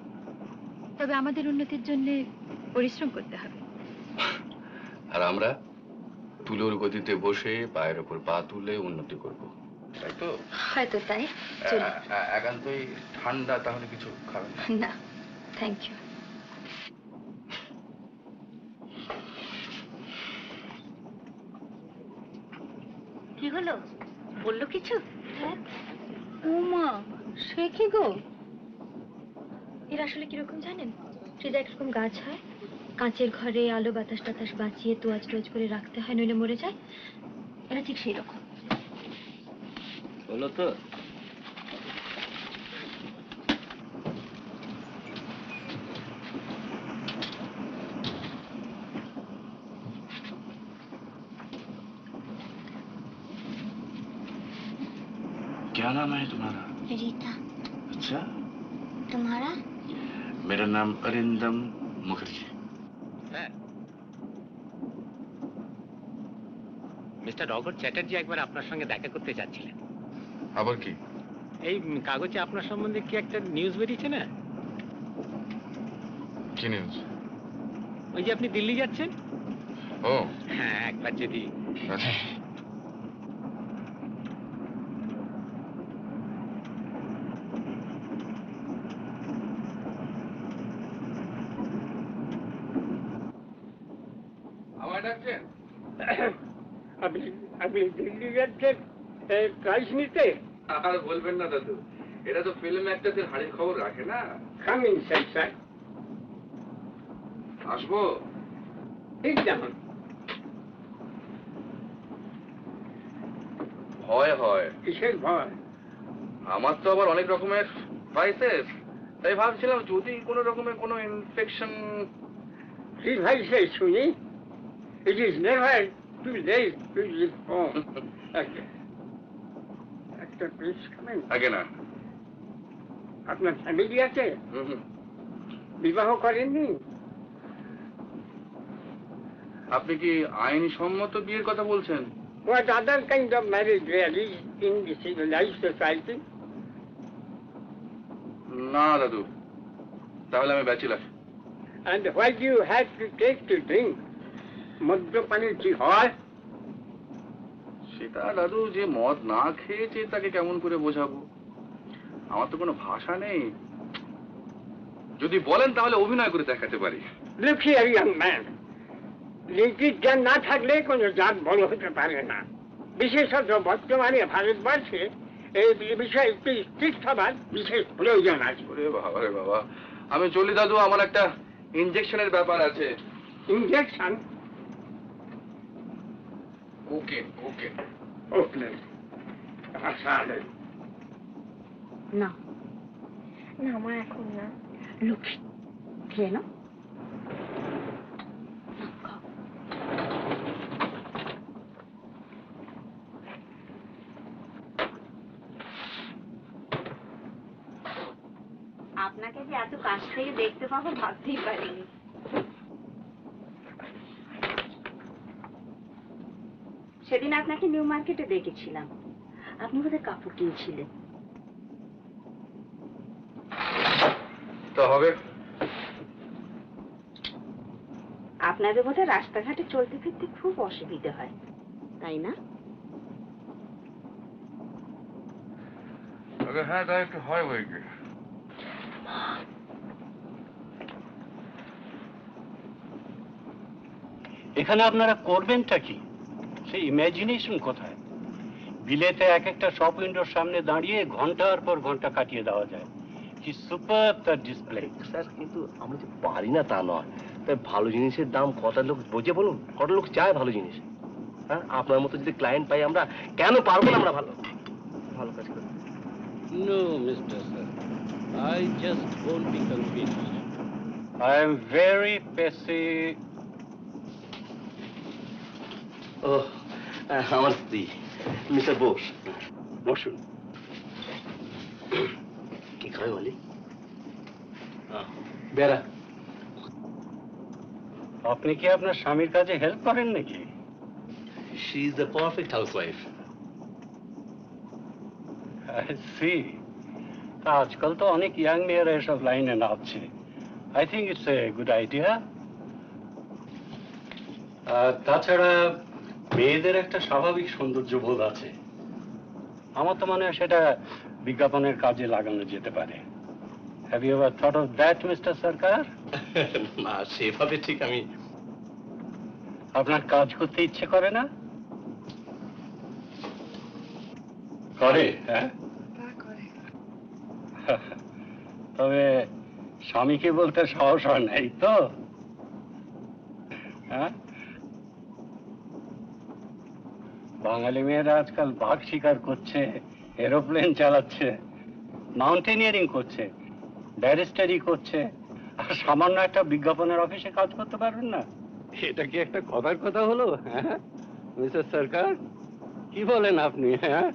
তবে আমাদের উন্নতির জন্য পরিশ্রম করতে হবে। আর আমরা তুলোর গতিতে বসে পায়ের ওপর পা তুলে উন্নতি করব, তাই তো? হয়তো তাই। চলুন। একান্তই ঠান্ডা, তাহলে কিছু খাবেন না? Thank you. কি হলো, বললো কিছু? উমা, সে কি গো? এর আসলে কিরকম জানেন? সে যে একরকম গাছ হয়, কাঁচের ঘরে আলো বাতাস টাতাস বাঁচিয়ে তোয়াজ টোয়াজ করে রাখতে হয়, নইলে মরে যায়। এরা ঠিক সেই রকম। বলো তো। क्या नाम है तुम्हारा? रीता। अच्छा, तुम्हारा? मेरा नाम अरिंदम मुखर्जी। মিস্টার অঘোর চ্যাটার্জি একবার আপনার সঙ্গে দেখা করতে চাচ্ছিলেন। আবার কি? এই কাগজে আপনার সম্বন্ধে কি একটা নিউজ বেরিয়েছে না? কি নিউজ? ওই যে আপনি দিল্লি যাচ্ছেন। ও হ্যাঁ, একবার যদি। আচ্ছা। আমার ডাকছেন? আপনি দিল্লি যাচ্ছেন প্রাইজ নিতে? আর বলবেন না দাদু, এটা তো ফিল্ম অ্যাক্টরদের হাড়ির খবর রাখে না। Coming sir. আসবো? ঠিক যেমন। ভয় হয়। কিসের ভয়? আমার তো আবার অনেক রকমের ভাইসেস, তাই ভাবছিলাম যদি কোনো রকমের কোনো ইনফেকশন। কি ভাইসেস শুনি? It is never too late to leave home. একটা প্লিজ খাবেন? আগে না। আপনার ফ্যামিলি আছে? বিবাহ করেননি? আপনি কি আইন সম্মত বিয়ের কথা বলছেন? What other kind of marriage there is in the civilized society? না দাদু, তাহলে আমি bachelor. And why do you have to take to drink? মদ্যপানের কি হয়? সেটা দাদু, যে মদ না খেয়েছে তাকে কেমন করে বোঝাবো? আমার তো কোনো ভাষা নেই। যদি বলেন তাহলে অভিনয় করে দেখাতে পারি। Look here, young man. নীতির জ্ঞান না থাকলে কোনো জাত বড় হতে পারে না। বিশেষত বর্তমানে ভারতবর্ষে এই বিষয়ে একটি স্ট্রিক্ট হবার বিশেষ প্রয়োজন আছে। ওরে বাবা রে বাবা, আমি চলি দাদু, আমার একটা ইনজেকশনের ব্যাপার আছে। ইনজেকশন? ওকে ওকে ওকে। আসলে না না, আমার এখন না। লক্ষ্মী, খেয়ে নাও। আপনাকে যে এত কাছ থেকে দেখতে পাবো ভাবতেই পারিনি। সেদিন আপনাকে নিউ মার্কেটে দেখেছিলাম, আপনি বোধহয় কাপড় কিনছিলেন। তো হবে। আপনাদের বোধহয় রাস্তাঘাটে চলতে ফিরতে খুব অসুবিধা হয়, তাই না? হ্যাঁ, তাই একটু হয় বই কি। এখানে আপনারা করবেনটা কি? সেই ইমাজিনেশন কোথায়? বিলেতে এক একটা শপ উইন্ডোর সামনে দাঁড়িয়ে ঘন্টার পর ঘন্টা কাটিয়ে দেওয়া যায়। কি সুপার তার ডিসপ্লে। স্যার, কিন্তু আমরা যে পারি না তা নয়। তাই ভালো জিনিসের দাম কটা লোক বোঝে বলুন? কটা লোক চায় ভালো জিনিস? হ্যাঁ, আপনার মতো যদি ক্লায়েন্ট পাই আমরা, কেন পারবো না আমরা ভালো ভালো কাজ করতে? No, Mr. Sir. I just won't be convinced. I am very ও, আমার স্ত্রী মিস্টার বোস। বসুন। কি খাবে বলি? বেড়া। আপনি কি আপনার স্বামীর কাজে হেল্প করেন নাকি? She is the perfect housewife. C আজকাল তো অনেক ইয়াং মেয়েরা এসব লাইনে নামছে। I think it's a good idea. তাছাড়া মেয়েদের একটা স্বাভাবিক সৌন্দর্য বোধ আছে, আমার তো মনে হয় সেটা বিজ্ঞাপনের কাজে লাগানো যেতে পারে। Have you ever thought of that mister Sarkar? না, সেভাবে ঠিক আমি। আপনার কাজ করতে ইচ্ছে করে না? করে, হ্যাঁ? তবে স্বামীকে বলতে সাহস হয় নাই তো? হ্যাঁ, বাঙালি মেয়েরা আজকাল বাঘ শিকার করছে, এরোপ্লেন চালাচ্ছে, মাউন্টেনিয়ারিং করছে, ব্যারিস্টারি করছে, আর সামান্য একটা বিজ্ঞাপনের অফিসে কাজ করতে পারবেন না? এটা কি একটা কথার কথা হলো? হ্যাঁ মিস্টার সরকার, কি বলেন আপনি? হ্যাঁ,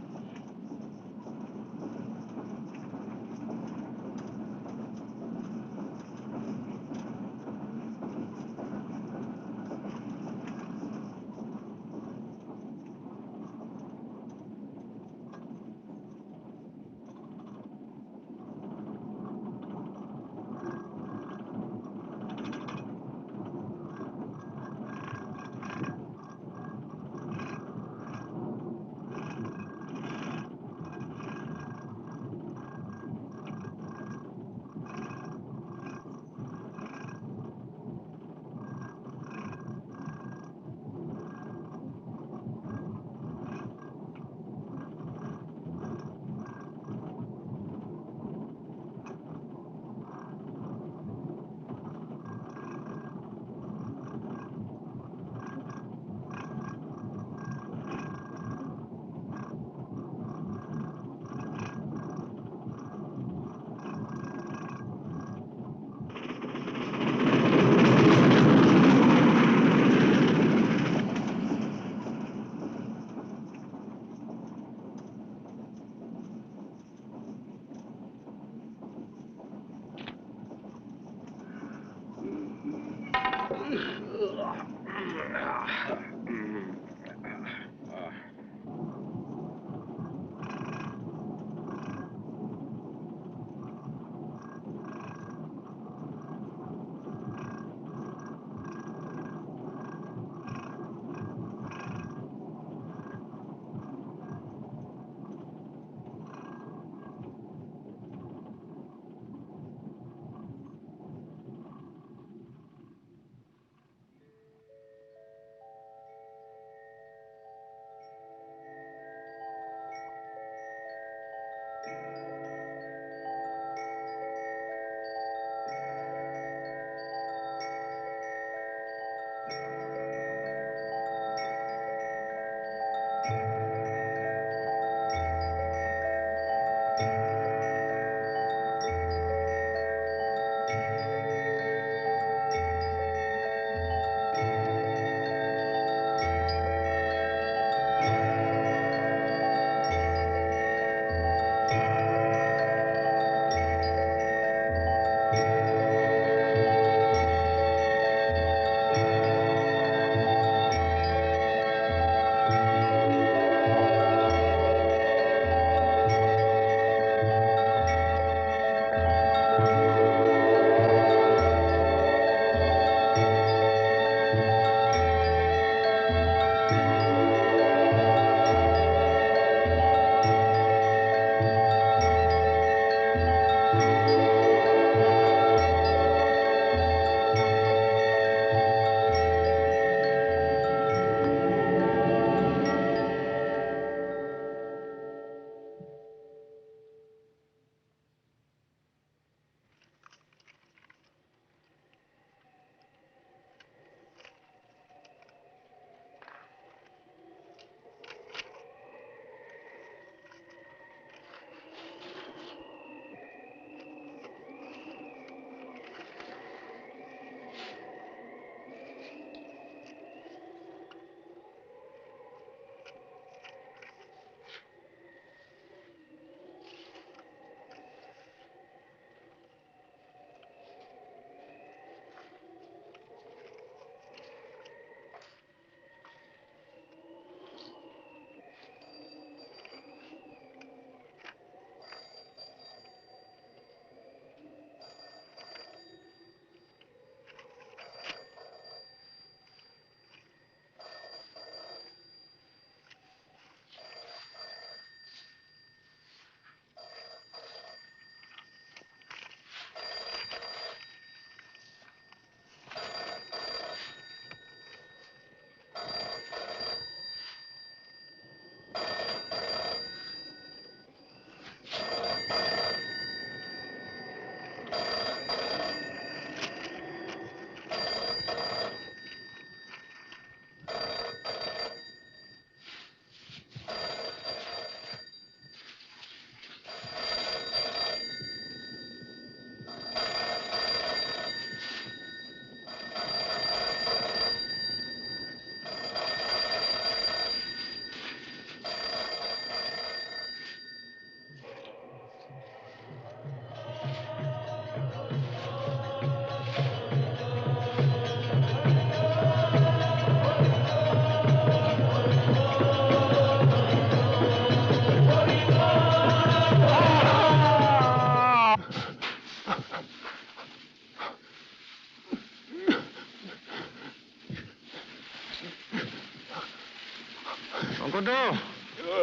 শঙ্করদা,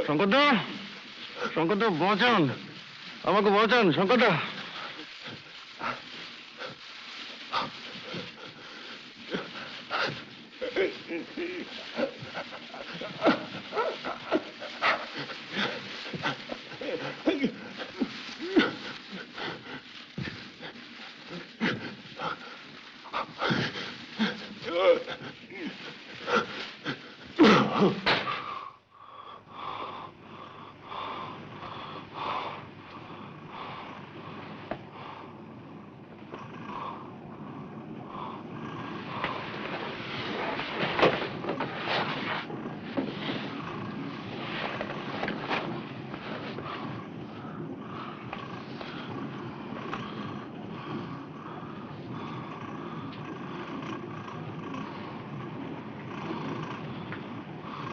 শঙ্করদা, শঙ্করদা বাঁচান, আমাকে বাঁচান শঙ্করদা।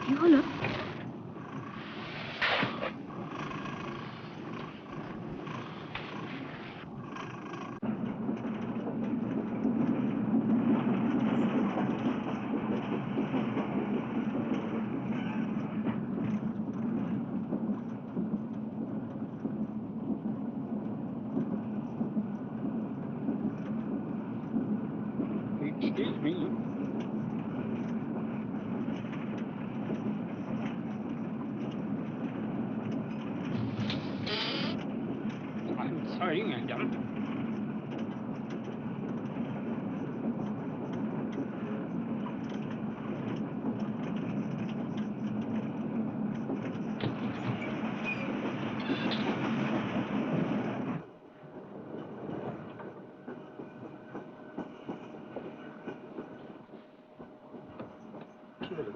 কি হলো? Excuse me. I'm sorry, madam. কি হলো?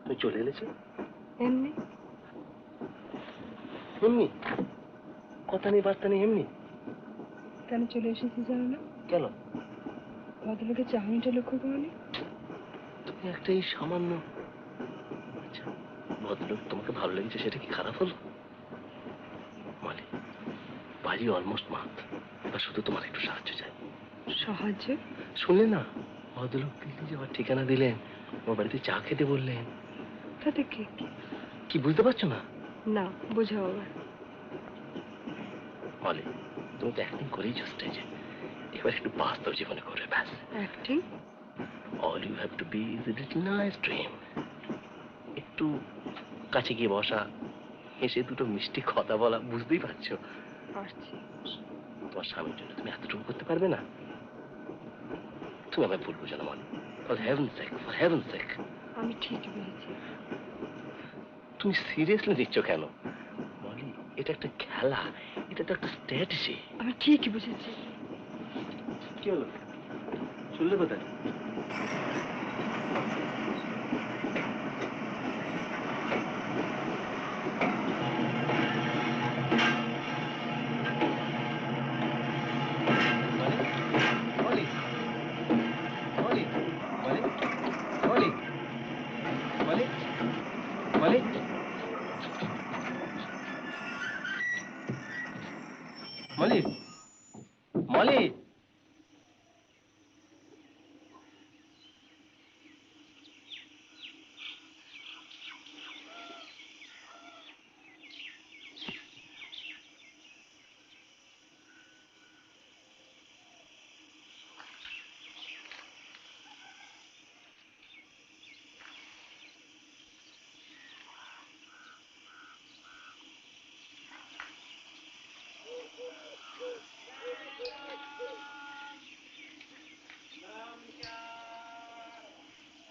তুই চলে এলেছি? এমনি এমনি কথা নেই বার্তা নেই এমনি কেন চলে এসেছি জানো না? কেন? ভদ্রলোকের চাহনিটা লক্ষ্য করনি? তুমি একটা এই সামান্য আচ্ছা ভদ্রলোক তোমাকে ভালো লেগেছে সেটা কি খারাপ হলো? মানে বাড়ি অলমোস্ট মাত, এবার শুধু তোমার একটু সাহায্য চাই। সাহায্য? শুনলে না ভদ্রলোক দিল্লি যাওয়ার ঠিকানা দিলেন, আমার বাড়িতে চা খেতে বললেন। তাতে কি বুঝতে পারছো না? না বোঝাও আবার। বলে তুমি তো অ্যাক্টিং করেইছো স্টেজে, এবার একটু বাস্তব জীবনে করবে ব্যাস। Acting? All you have to be is a little nice dream. একটু কাছে গিয়ে বসা, হেসে দুটো মিষ্টি কথা বলা, বুঝতেই পারছো? পারছি। তোমার স্বামীর জন্য তুমি এতটুকু করতে পারবে না? তুমি আমায় ভুল বুঝো না মনে, for heaven sake, for heaven sake. আমি ঠিক বুঝেছি। তুমি সিরিয়াসলি নিচ্ছ কেন বলি? এটা একটা খেলা, এটা তো একটা স্ট্র্যাটেজি। আমি ঠিক বুঝেছি। কি হলো শুনলে কোথায়? মালিক, মালিক,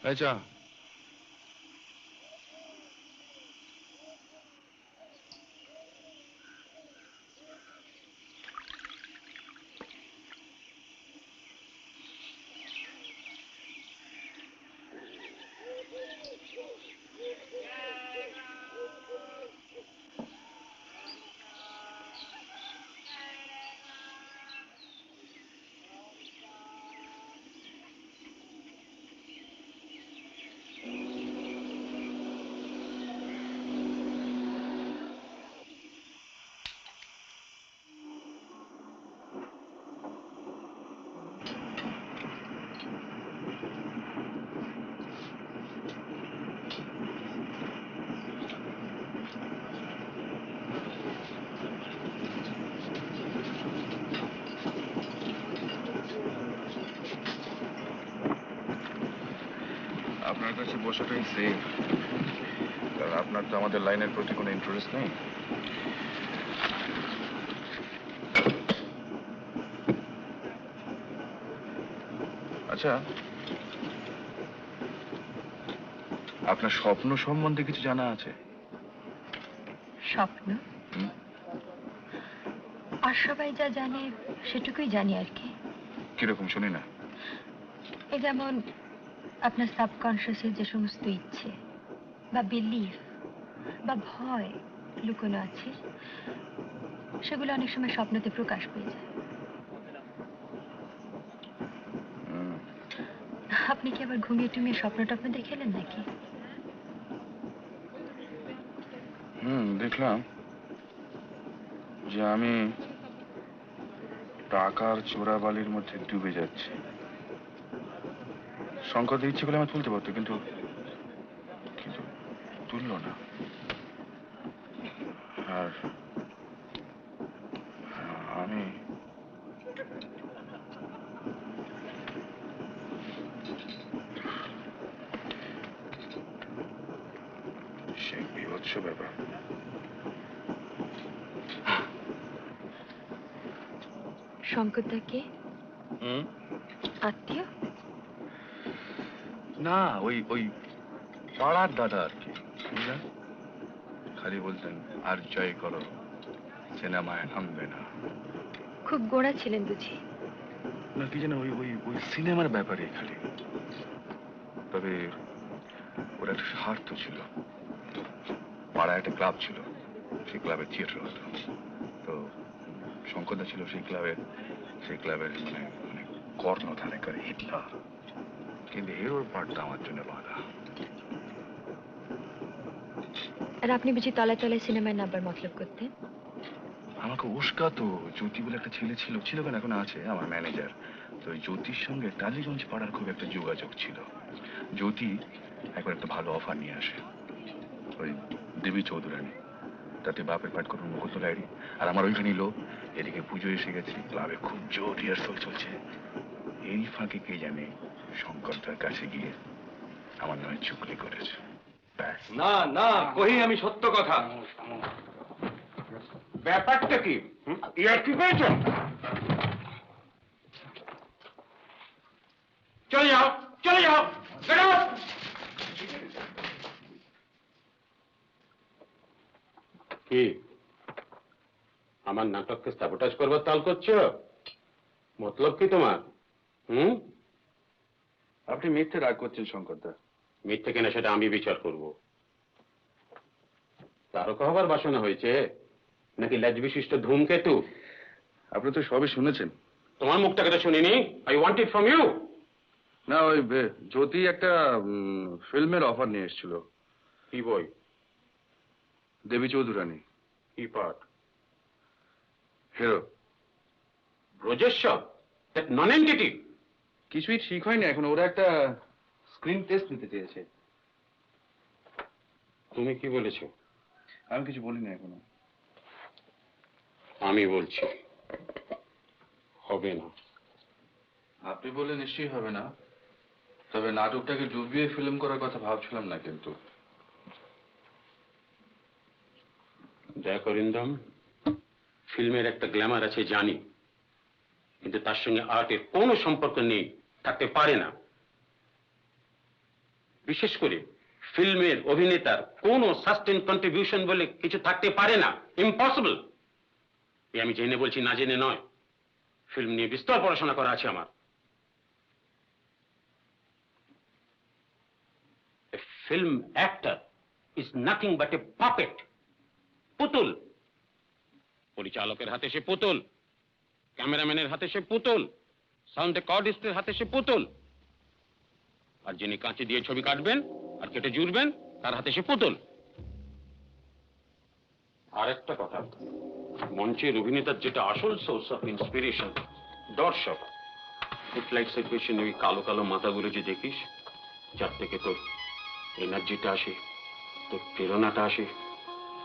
আচ্ছা আপনার কাছে বসাটাই সেফ, কারণ আপনার তো আমাদের লাইনের প্রতি কোনো ইন্টারেস্ট নেই। আচ্ছা, আপনার স্বপ্ন সম্বন্ধে কিছু জানা আছে? স্বপ্ন? আর সবাই যা জানে সেটুকুই জানি আর কি। কিরকম শুনি না? এই যেমন আপনার সাবকনশিয়াসের যে সমস্ত ইচ্ছে বা বিলিফ বা ভয় লুকোনো আছে, সেগুলো অনেক সময় স্বপ্নতে প্রকাশ পেয়ে যায়। আপনি কি আবার ঘুমিয়ে টুমিয়ে স্বপ্ন টপ্ন দেখেলেন নাকি? দেখলাম যে আমি টাকার চোরাবালির মধ্যে ডুবে যাচ্ছি। শঙ্করদের ইচ্ছে করে আমি তুলতে পারতো, কিন্তু কিন্তু তুললো না। আর আমি সে বিভৎস ব্যাপার। শঙ্করদা কে? আত্মীয়? না, ওই ওই পাড়ার দাদা আর কি। খালি বলতেন আর জয় করো, সিনেমায় নামবে না। খুব গোড়া ছিলেন বুঝি? না, কি যেন ওই ওই ওই সিনেমার ব্যাপারে খালি। তবে ওর একটা স্বার্থ ছিল। পাড়ায় একটা ক্লাব ছিল, সেই ক্লাবের থিয়েটার হতো। তো শঙ্করদা ছিল সেই ক্লাবের মানে মানে কর্ণধারেকারী হিটলার। কিন্তু হিরোর পার্টটা আমার জন্য বাধা। আর আপনি বুঝি তলায় তলায় সিনেমায় নাম্বার মতলব করতেন? আমাকে উস্কাতো। জ্যোতি বলে একটা ছেলে ছিল কেন, এখন আছে, আমার ম্যানেজার। তো ওই জ্যোতির সঙ্গে টালিগঞ্জ পাড়ার খুব একটা যোগাযোগ ছিল। জ্যোতি একবার একটা ভালো অফার নিয়ে আসে, ওই দেবী চৌধুরানী, তাতে বাপের পাঠ করুন মুকুন্দ লাহিড়ী, আর আমার ওইখানে লোক। এদিকে পুজো এসে গেছে, ক্লাবে খুব জোর রিহার্সাল চলছে। এই ফাঁকে কে জানে শঙ্করদার কাছে গিয়ে আমার নামে চুগলি করেছে। না না, কহি আমি সত্য কথা। ব্যাপারটা কি? ইয়ার কি পেয়েছ? চলে যাও, চলে যাও, বেরো। কি আমার নাটককে সাবোটাজ করবার তাল করছো? মতলব কি তোমার? আপনি মিথ্যে রাগ করছেন শঙ্করদা। মিথ্যে কেনা সেটা আমি বিচার করব। তারকা হবার বাসনা হয়েছে নাকি লেজ বিশিষ্ট ধূমকেতু? আপনি তো সবই শুনেছেন। তোমার মুখটাকে তো শুনিনি। I want it from you. না, ওই জ্যোতি একটা ফিল্মের অফার নিয়ে এসেছিল। কি বই? দেবী চৌধুরানী। কি পার্ট? হিরো। ব্রজেশ্বর, দ্যাট নন-এন্টিটি। কিছুই ঠিক হয়নি এখন, ওরা একটা স্ক্রিন টেস্ট নিতে চেয়েছে। তুমি কি বলেছো? আমি কিছু বলিনি এখনো। আমি বলছি হবে না। আপনি বলে নিশ্চয়ই হবে না, তবে নাটকটাকে ডুবিয়ে ফিল্ম করার কথা ভাবছিলাম না। কিন্তু দেখ অরিন্দম, ফিল্মের একটা গ্ল্যামার আছে জানি, কিন্তু তার সঙ্গে আর্টের কোনো সম্পর্ক নেই, থাকতে পারে না। বিশেষ করে ফিল্মের অভিনেতার কোনো সাস্টেন কন্ট্রিবিউশন বলে কিছু থাকতে পারে না, ইম্পসিবল। আমি জেনে বলছি, না জেনে নয়। ফিল্ম নিয়ে বিস্তর পড়াশোনা করা আছে আমার। A film actor is nothing but a puppet. পুতুল। পরিচালকের হাতে সে পুতুল, ক্যামেরাম্যানের হাতে সে পুতুল, সাউন্ড রেকর্ডিস্টের হাতে সে পুতুল, আর যিনি কাঁচি দিয়ে ছবি কাটবেন আর কেটে জুড়বেন তার হাতে সে পুতুল। আর একটা কথা, মঞ্চের অভিনেতার যেটা আসল সোর্স অফ ইন্সপিরেশন, দর্শক। ফুটলাইটসের পেছনে ওই কালো কালো মাথাগুলো যে দেখিস, যার থেকে তোর এনার্জিটা আসে, তোর প্রেরণাটা আসে,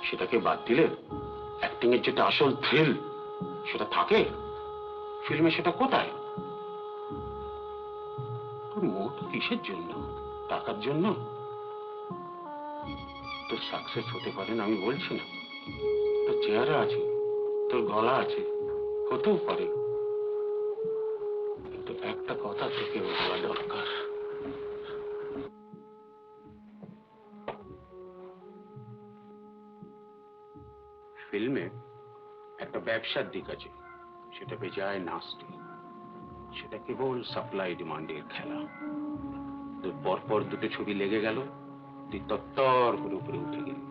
সেটাকে বাদ দিলে অ্যাক্টিং এর যেটা আসল থ্রিল সেটা থাকে ফিল্মে, সেটা কোথায়? তোর মোট কিসের জন্য? টাকার জন্য তোর সাকসেস হতে পারে না আমি বলছি না, তোর চেহারা আছে, তোর গলা আছে, হতেও পারে, কিন্তু একটা কথা তোকে বলা দরকার। ফিল্মে একটা ব্যবসার দিক আছে, সেটা বেজায় নাস্তি, সেটা কেবল সাপ্লাই ডিমান্ডের খেলা। তোর পরপর দুটো ছবি লেগে গেল, তুই তত্তর করে উপরে উঠে গেলি,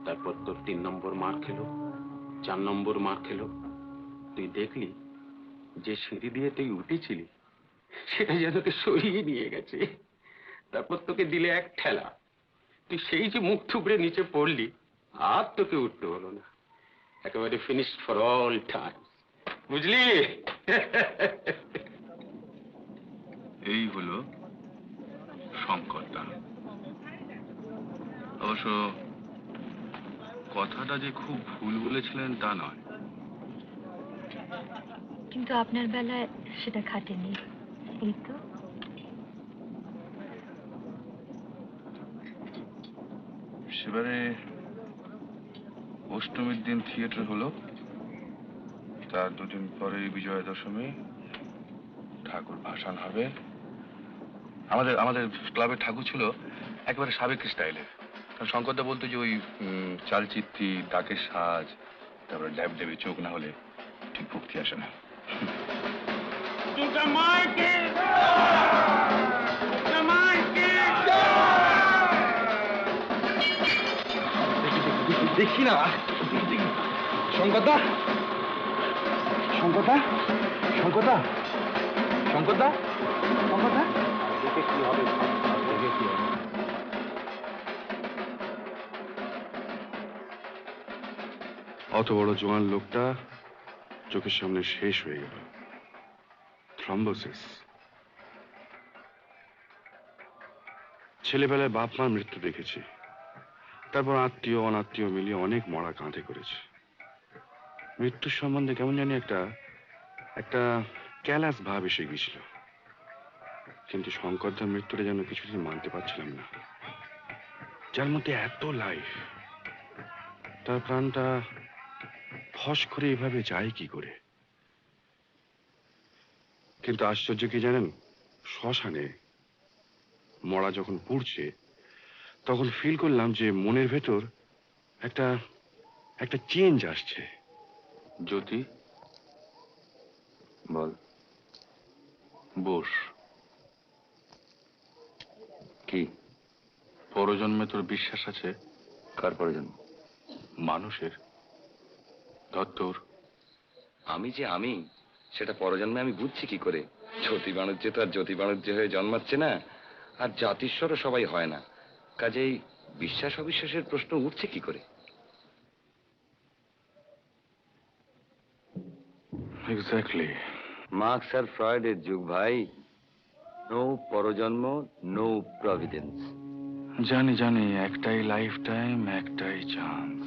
তারপর তোর 3 নম্বর মার খেলো, 4 নম্বর মার খেলো, তুই দেখলি যে সিঁড়ি দিয়ে তুই উঠেছিলি সেটা যেন তোকে সরিয়ে নিয়ে গেছে, তারপর তোকে দিলে এক ঠেলা, তুই সেই যে মুখ থুবড়ে নিচে পড়লি, আর তোকে উঠতে হলো না, একেবারে ফিনিশড ফর অল টাইম, বুঝলি? এই হলো শঙ্করদা। অবশ্য কথাটা যে খুব ভুল বলেছিলেন তা নয়, কিন্তু আপনার বেলায় সেটা খাটেনি, এই তো। সেবারে অষ্টমীর দিন থিয়েটার হলো, তার 2 দিন পরে বিজয়া দশমী, ঠাকুর ভাসান হবে। আমাদের আমাদের ক্লাবের ঠাকুর ছিল একেবারে সাবেক স্টাইলে। শঙ্করদা বলতো যে ওই চালচিত্রি, ডাকের সাজ, তারপরে ড্যাব দেবে চোখ না হলে ঠিক ভক্তি আসে না। দেখি না শঙ্করদা, শঙ্করদা, শঙ্করদা, শঙ্করদা, শঙ্করদা, কি হবে? অত বড় জোয়ান লোকটা চোখের সামনে শেষ হয়ে গেল, থ্রম্বোসিস। ছেলেবেলায় বাপ মার মৃত্যু দেখেছি, তারপর আত্মীয় অনাত্মীয় মিলিয়ে অনেক মরা কাঁধে করেছে। মৃত্যুর সম্বন্ধে কেমন জানি একটা একটা ক্যালাস ভাব এসে গেছিল, কিন্তু শঙ্করদার মৃত্যুটা যেন কিছুদিন মানতে পারছিলাম না। যার মধ্যে এত লাইফ, তার প্রাণটা ফস করে এভাবে যায় কি করে? কিন্তু আশ্চর্য কি জানেন, শ্মশানে মরা যখন পুড়ছে তখন ফিল করলাম যে মনের ভেতর একটা একটা চেঞ্জ আসছে। জ্যোতি বল। বোস, কি পরজন্মে তোর বিশ্বাস আছে? কার পরজন্ম? মানুষের। ধর তোর। আমি যে আমি, সেটা পরজন্মে আমি বুঝছি কি করে? জ্যোতি বাণিজ্য তো আর জ্যোতি বাণিজ্য হয়ে জন্মাচ্ছে না, আর জাতিস্বরও সবাই হয় না, কাজেই বিশ্বাস অবিশ্বাসের প্রশ্ন উঠছে কি করে? এক্স্যাক্টলি। মার্কস আর ফ্রয়েডের যুগ ভাই। নো পরজন্ম, নো প্রভিডেন্স। জানি জানি, একটাই লাইফ টাইম, একটাই চান্স।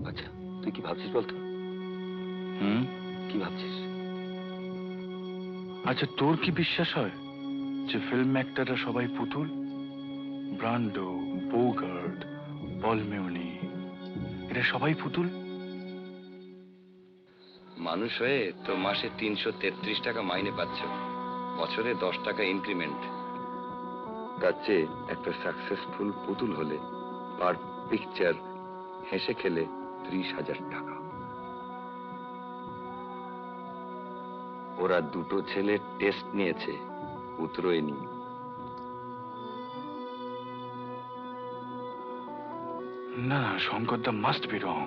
আচ্ছা, তুই কি ভাবছিস বলতো? কি ভাবছিস? আচ্ছা, তোর কি বিশ্বাস হয় যে ফিল্ম অ্যাক্টররা সবাই পুতুল? ব্রান্ডো, বোগার্ট, পলমেউনি, এরা সবাই পুতুল? মানুষ হয়ে তো মাসে 333 টাকা মাইনে পাচ্ছ, বছরে 10 টাকা ইনক্রিমেন্ট। তার চেয়ে একটা সাকসেসফুল পুতুল হলে পার পিকচার হেসে খেলে 30,000 টাকা। ওরা 2 ছেলে টেস্ট নিয়েছে, উতরোয়নি। না, শঙ্করদা must be wrong,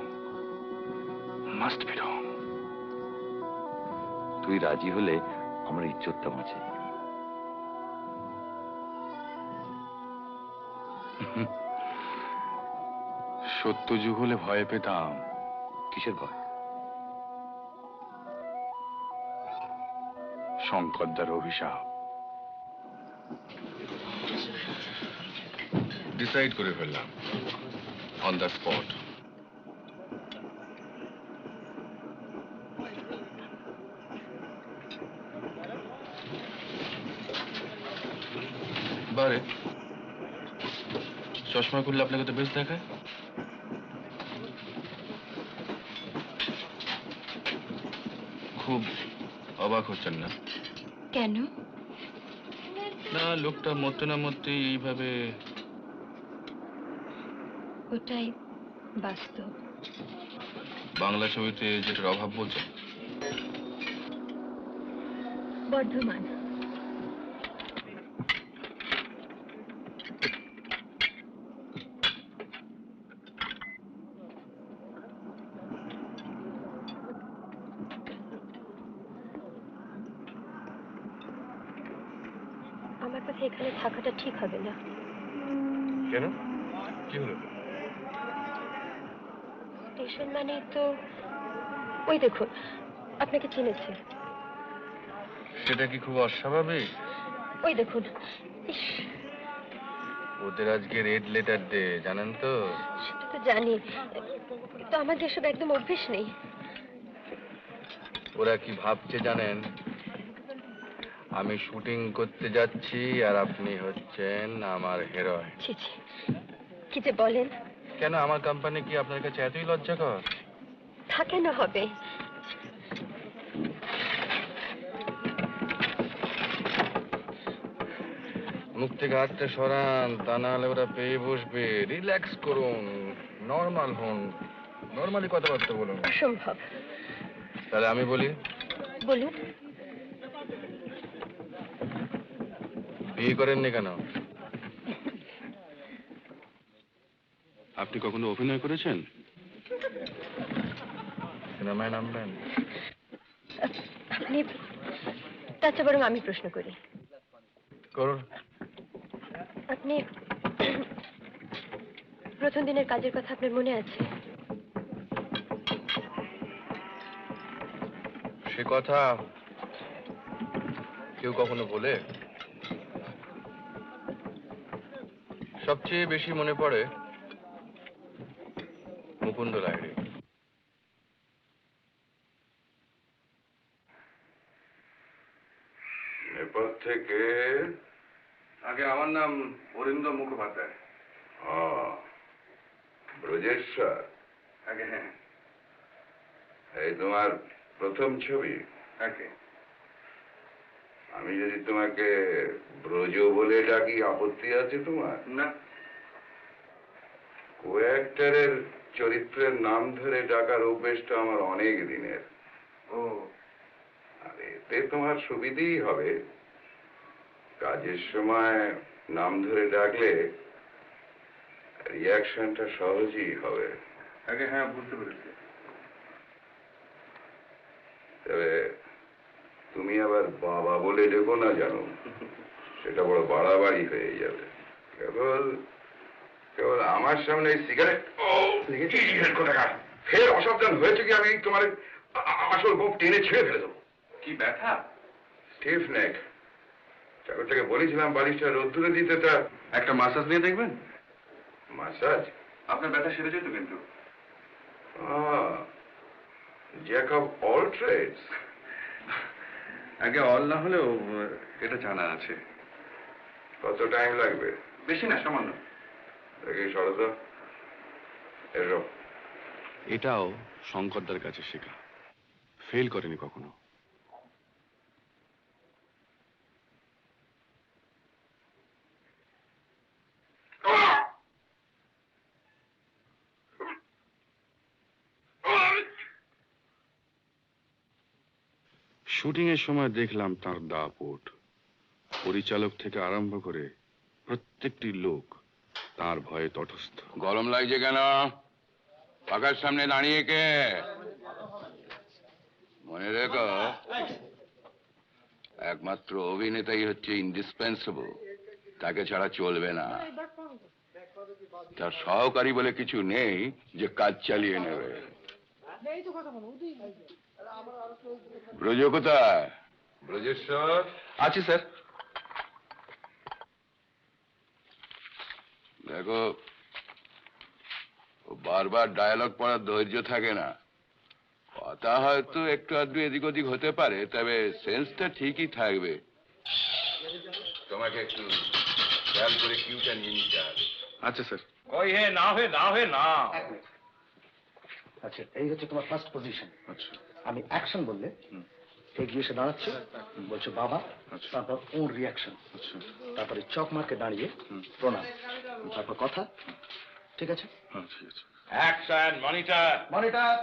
must be wrong. তুই রাজি হলে আমার ইজ্জতটা বাঁচে। সত্য যুগ হলে ভয় পেতাম। কিসের ভয়? শঙ্করদার অভিশাপ। ডিসাইড করে ফেললাম অন দ্য স্পট। বারে চশমা খুললে আপনাকে তো বেশ দেখায়। খুব অবাক হচ্ছেন না? কেন? না, লোকটা মরতে না মরতে এইভাবে। ওটাই বাস্তব। বাংলা ছবিতে যেটার অভাব বলছেন? বর্ধমান। আমার কাছে এখানে থাকাটা ঠিক হবে না। কেন? কি হলো? স্টেশন মানেই তো ওই দেখুন, আপনাকে চিনেছে। সেটা কি খুব অস্বাভাবিক? ওই দেখুন। ইস, ওদের আজকে রেড লেটার ডে, জানেন তো? সেটা তো জানি, তো আমার যেসব একদম অভ্যেস নেই। ওরা কি ভাবছে জানেন? আমি শুটিং করতে যাচ্ছি আর আপনি হচ্ছেন আমার হিরোইন। ছি ছি, কি যে বলেন। কেন, আমার কোম্পানি কি আপনার কাছে এতই লজ্জাকর? তা কেন হবে? মুখ থেকে হাতটা সরান, তা না হলে ওরা পেয়ে বসবে। রিল্যাক্স করুন, নর্মাল হন, নর্মালি কথাবার্তা বলুন। অসম্ভব। তাহলে আমি বলি? বলুন। বিয়ে করেননি কেন? আপনি কখনো অভিনয় করেছেন? সিনেমায় নামবেন? আপনি, তার চেয়ে বরং আমি প্রশ্ন করি। করুন। আপনি প্রথম দিনের কাজের কথা আপনার মনে আছে? সে কথা কেউ কখনো বলে? সবচেয়ে বেশি মনে পড়ে মুকুন্দ লাহিড়ী। নেপাল থেকে? আগে আমার নাম অরিন্দম মুখোপাধ্যায়। ব্রজেশ্বর? আগে হ্যাঁ। এই তোমার প্রথম ছবি? আগে। আমি যদি তোমাকে ব্রজ বলে ডাকি আপত্তি আছে তোমার? না। কো অ্যাক্টরের চরিত্রের নাম ধরে ডাকার অভ্যেসটা আমার অনেক দিনের। ও। আর এতে তোমার সুবিধেই হবে, কাজের সময় নাম ধরে ডাকলে রিয়াকশনটা সহজেই হবে। আগে হ্যাঁ, বুঝতে পেরেছি। তবে তুমি আবার বাবা বলে ডেকো না, জানো, সেটা বড় বাড়াবাড়ি হয়ে যাবে। কেবল কেবল আমার সামনে সিগারেট ফের অসাবধান হয়েছে কি আমি তোমার আসল বুক টেনে ছিঁড়ে ফেলে দেবো। কি ব্যথা? স্টিফ নেক। চাকরটাকে বলেছিলাম বালিশটা রোদ্দুরে দিতে, তা একটা মাসাজ নিয়ে দেখবেন? মাসাজ? আপনার ব্যথা সেরে যেত কিন্তু। Jack of all trades. আগে অল না হলেও এটা জানা আছে। কত টাইম লাগবে? বেশি না, সামান্য। দেখি শরৎ, এসো। এটাও শঙ্করদার কাছে শেখা, ফেল করেনি কখনো। শুটিং এর সময় দেখলাম তার দাপট। পরিচালক থেকে আরম্ভ করে প্রত্যেকটি লোক তার ভয়ে তটস্থ। গরম লাগছে কেন? পাকার সামনে দাঁড়িয়ে কে? মনে রেখো, একমাত্র অভিনেতাই হচ্ছে ইন্ডিসপেন্সেবল, তাকে ছাড়া চলবে না। তার সহকারী বলে কিছু নেই যে কাজ চালিয়ে নেবে। ব্রজ কোথায়? ব্রজেশ্বর? আছি স্যার। দেখো, ও বারবার ডায়ালগ পড়ার ধৈর্য থাকে না। কথা হয়তো একটু আধটু এদিক ওদিক হতে পারে, তবে সেন্সটা ঠিকই থাকবে। তোমাকে একটু খেয়াল করে কিউটা নিয়ে নিতে হবে। আচ্ছা স্যার। কই হে না হে না হে না। আচ্ছা, এই হচ্ছে তোমার ফার্স্ট পজিশন। আচ্ছা। আমি অ্যাকশন বললে এগিয়ে এসে দাঁড়াচ্ছে, বলছো বাবা, তারপর ওর রিয়াকশন, তারপরে চক মার্কে দাঁড়িয়ে প্রণাম, তারপর কথা। ঠিক আছে? হ্যাঁ ঠিক আছে। Action monitor. মনিটর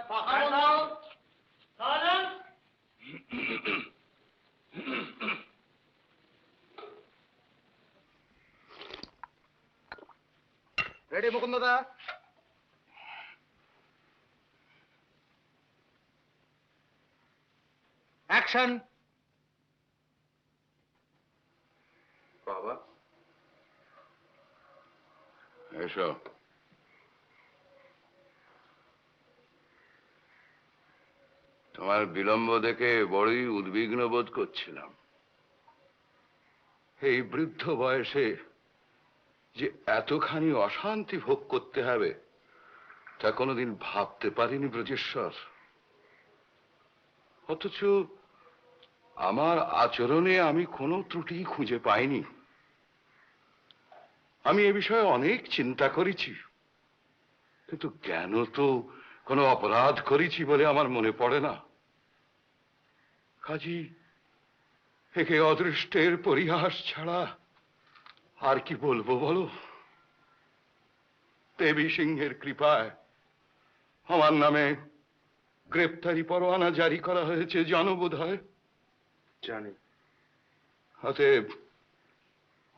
রেডি মুকুন্দদা? অ্যাকশন। বাবা এসো। তোমার বিলম্ব দেখে বড়ই উদ্বিগ্ন বোধ করছিলাম। এই বৃদ্ধ বয়সে যে এতখানি অশান্তি ভোগ করতে হবে তা কোনোদিন ভাবতে পারিনি ব্রজেশ্বর। অথচ আমার আচরণে আমি কোনো ত্রুটি খুঁজে পাইনি। আমি এ বিষয়ে অনেক চিন্তা করেছি, কিন্তু কেন তো কোনো অপরাধ করেছি বলে আমার মনে পড়ে না। কাজী একে অদৃষ্টের পরিহাস ছাড়া আর কি বলবো বলো? দেবী সিংহের কৃপায় আমার নামে গ্রেপ্তারি পরোয়ানা জারি করা হয়েছে, জানো বোধ হয়? জানি। অতএব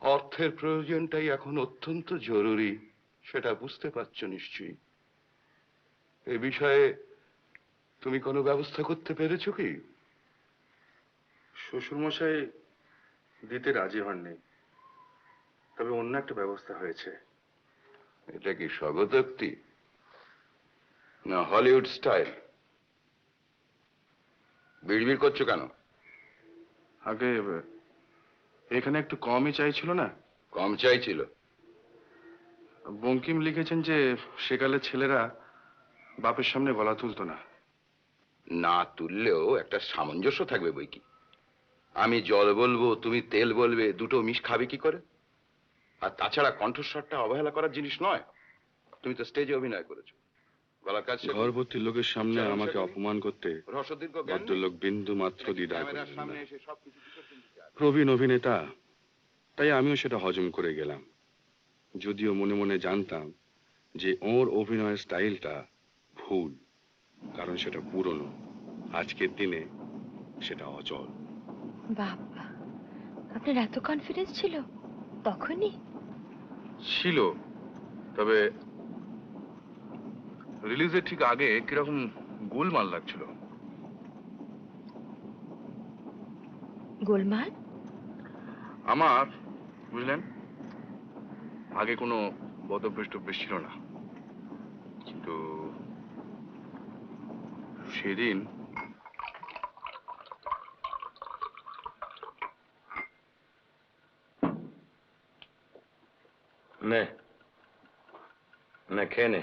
অর্থের প্রয়োজনটাই এখন অত্যন্ত জরুরি, সেটা বুঝতে পারছো নিশ্চয়ই। এ বিষয়ে তুমি কোনো ব্যবস্থা করতে পেরেছো কি? শ্বশুরমশাই দিতে রাজি হননি, তবে অন্য একটা ব্যবস্থা হয়েছে। এটা কি স্বগতোক্তি না হলিউড স্টাইল? বিড়বিড় করছো কেন? আগে এখানে একটু কমই চাইছিল না? কম চাইছিল? বঙ্কিম লিখেছেন যে সেকালে ছেলেরা বাপের সামনে গলা তুলতো না। না তুললেও একটা সামঞ্জস্য থাকবে বই কি। আমি জল বলবো, তুমি তেল বলবে, দুটো মিশ খাবে কি করে? আর তাছাড়া কণ্ঠস্বরটা অবহেলা করার জিনিস নয়। তুমি তো স্টেজে অভিনয় করেছো, গলার কাছে ঘরভর্তি লোকের সামনে আমাকে অপমান করতে রসদীর্ঘ ভদ্রলোক বিন্দু মাত্র দ্বিধা ক্যামেরার করলেন সামনে না। এসে সবকিছু বিসর্জন দিতে হবে। প্রবীণ অভিনেতা, তাই আমিও সেটা হজম করে গেলাম, যদিও মনে মনে জানতাম যে ওর অভিনয়ের স্টাইলটা ভুল, কারণ সেটা পুরনো। আজকের দিনে সেটা অচল। বাবা, আপনার এত কনফিডেন্স ছিল তখনই? ছিল, তবে রিলিজের ঠিক আগে কিরকম গোলমাল লাগছিল। গোলমাল? আমার, বুঝলেন, আগে কোনো বদভ্যেস টভ্যেস ছিল না, কিন্তু সেদিন নে না খেয়ে নে,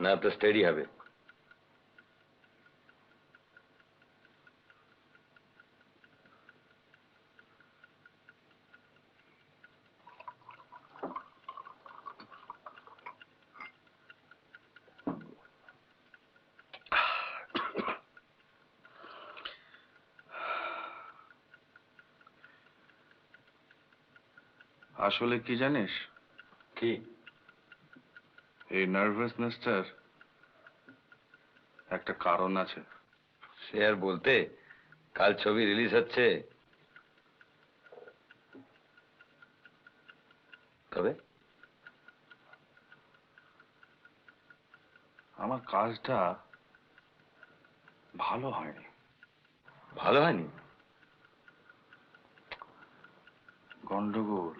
না তো স্টেডি হবে। আসলে কি জানিস? কি? এই নার্ভাসনেসটার একটা কারণ আছে। সে আর বলতে, কাল ছবি রিলিজ হচ্ছে। তবে আমার কাজটা ভালো হয়নি। ভালো হয়নি? গন্ডগোল,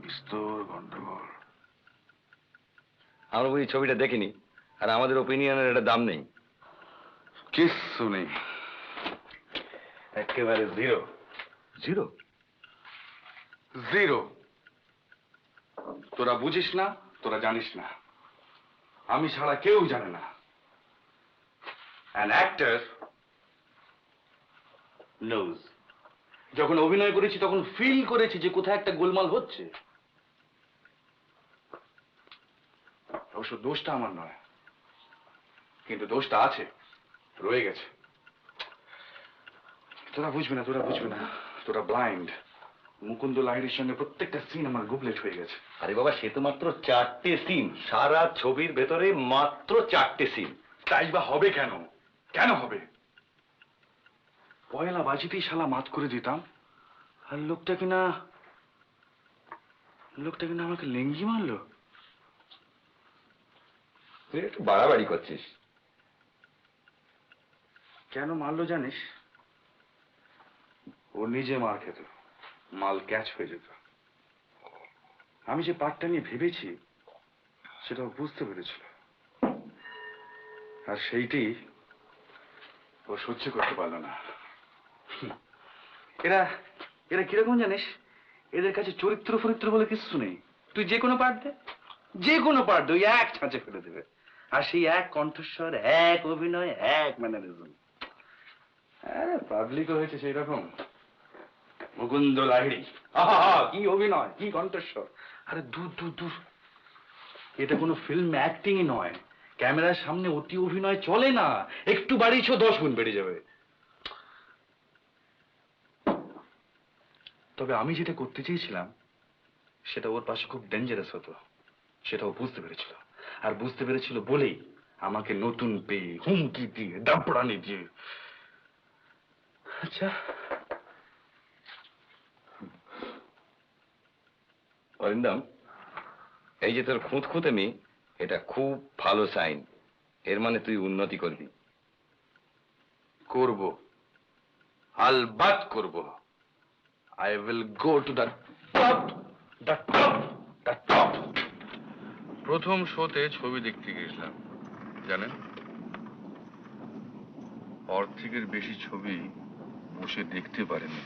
বিস্তর গন্ডগোল। আমরা ওই ছবিটা দেখিনি, আর আমাদের ওপিনিয়নের একটা দাম নেই। কিচ্ছু নেই, একেবারে জিরো। জিরো? জিরো। তোরা বুঝিস না, তোরা জানিস না, আমি ছাড়া কেউ জানে না। An actor knows. যখন অভিনয় করেছি তখন ফিল করেছি যে কোথায় একটা গোলমাল হচ্ছে। অবশ্য দোষটা আমার নয়, কিন্তু দোষটা আছে, রয়ে গেছে। তোরা বুঝবে না, তোরা ব্লাইন্ড। মুকুন্দ লাহিড়ির সঙ্গে প্রত্যেকটা সিন আমার গুবলেট হয়ে গেছে। আরে বাবা, সে তো মাত্র 4টে সিন, সারা ছবির ভেতরে মাত্র 4টে সিন। তাই বা হবে কেন? কেন হবে? পয়লা বাজিতেই শালা মাত করে দিতাম, আর লোকটা কিনা আমাকে লেঙ্গি মারলো। তুই একটু বাড়াবাড়ি করছিস। কেন মারলো জানিস? ও নিজে মার খেত, মাল ক্যাচ হয়ে যেত। আমি যে পার্টটা নিয়ে ভেবেছি সেটা ও বুঝতে পেরেছিল, আর সেইটি ও সহ্য করতে পারল না। এরা কিরকম জানিস? এদের কাছে চরিত্র ফরিত্র বলে কিছু নেই। তুই যে কোনো পার্ট দে, ওই এক ছাঁচে ফেলে দেবে। আর সেই এক কণ্ঠস্বর, এক অভিনয়, এক ম্যানারিজম। আরে পাবলিকও হয়েছে সেই রকম। মুকুন্দ লাহিড়ি, আহা কি অভিনয়, কি কণ্ঠস্বর। আরে দূর, এটা কোনো ফিল্ম অ্যাক্টিংই নয়। ক্যামেরার সামনে অতি অভিনয় চলে না, একটু বাড়িয়েছ 10 গুণ বেড়ে যাবে। তবে আমি যেটা করতে চেয়েছিলাম সেটা ওর পাশে খুব ডেঞ্জারাস হতো, সেটা ও বুঝতে পেরেছিল। আর বুঝতে পেরেছিল বলেই আমাকে নতুন পেয়ে হুমকি দিয়ে দাপড়ানি দিয়ে। আচ্ছা, অরিন্দম, এই যে তোর খুঁতখুঁতেমি, এটা খুব ভালো সাইন। এর মানে তুই উন্নতি করবি। করব, আলবাত করব। I will go to the top. প্রথম শোতে ছবি দেখতে গেছিলাম, জানেন? অর্ধেকের বেশি ছবি বসে দেখতে পারেনি,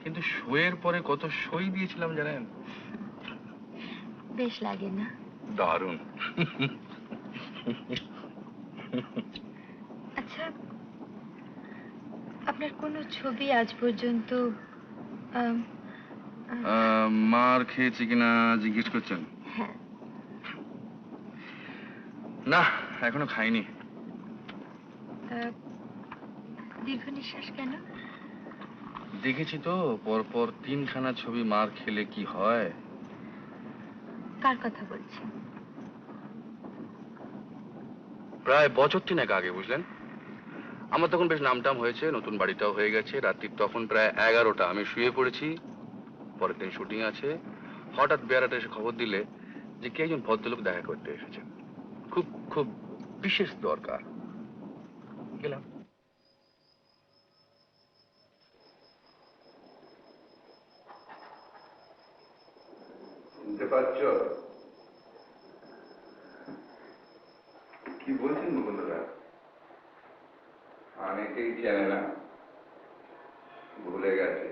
কিন্তু শোয়ের পরে কত সই দিয়েছিলাম জানেন? বেশ লাগে না? দারুণ। আচ্ছা, আপনার কোনো ছবি আজ পর্যন্ত মার খেয়েছি কিনা জিজ্ঞেস করছেন? হ্যাঁ। না, এখনো খাইনি। দীর্ঘ নিঃশ্বাস কেন? দেখেছি তো পরপর 3খানা ছবি মার খেলে কি হয়। কার কথা বলছেন? প্রায় বছর 3 আগে, বুঝলেন? আমার তখন বেশ নামটাম হয়েছে, নতুন বাড়িটাও হয়ে গেছে। রাত্রি তখন প্রায় 11টা, আমি শুয়ে পড়েছি। পরের দিন শুটিং আছে। হঠাৎ বেয়ারাটা এসে খবর দিলে যে কে একজন ভদ্রলোক দেখা করতে এসেছেন, খুব খুব বিশেষ দরকার। গেলাম। শুনতে পাচ্ছ কি বলছেন মুকুন্দরা? অনেকেই চেনে না, ভুলে গেছে।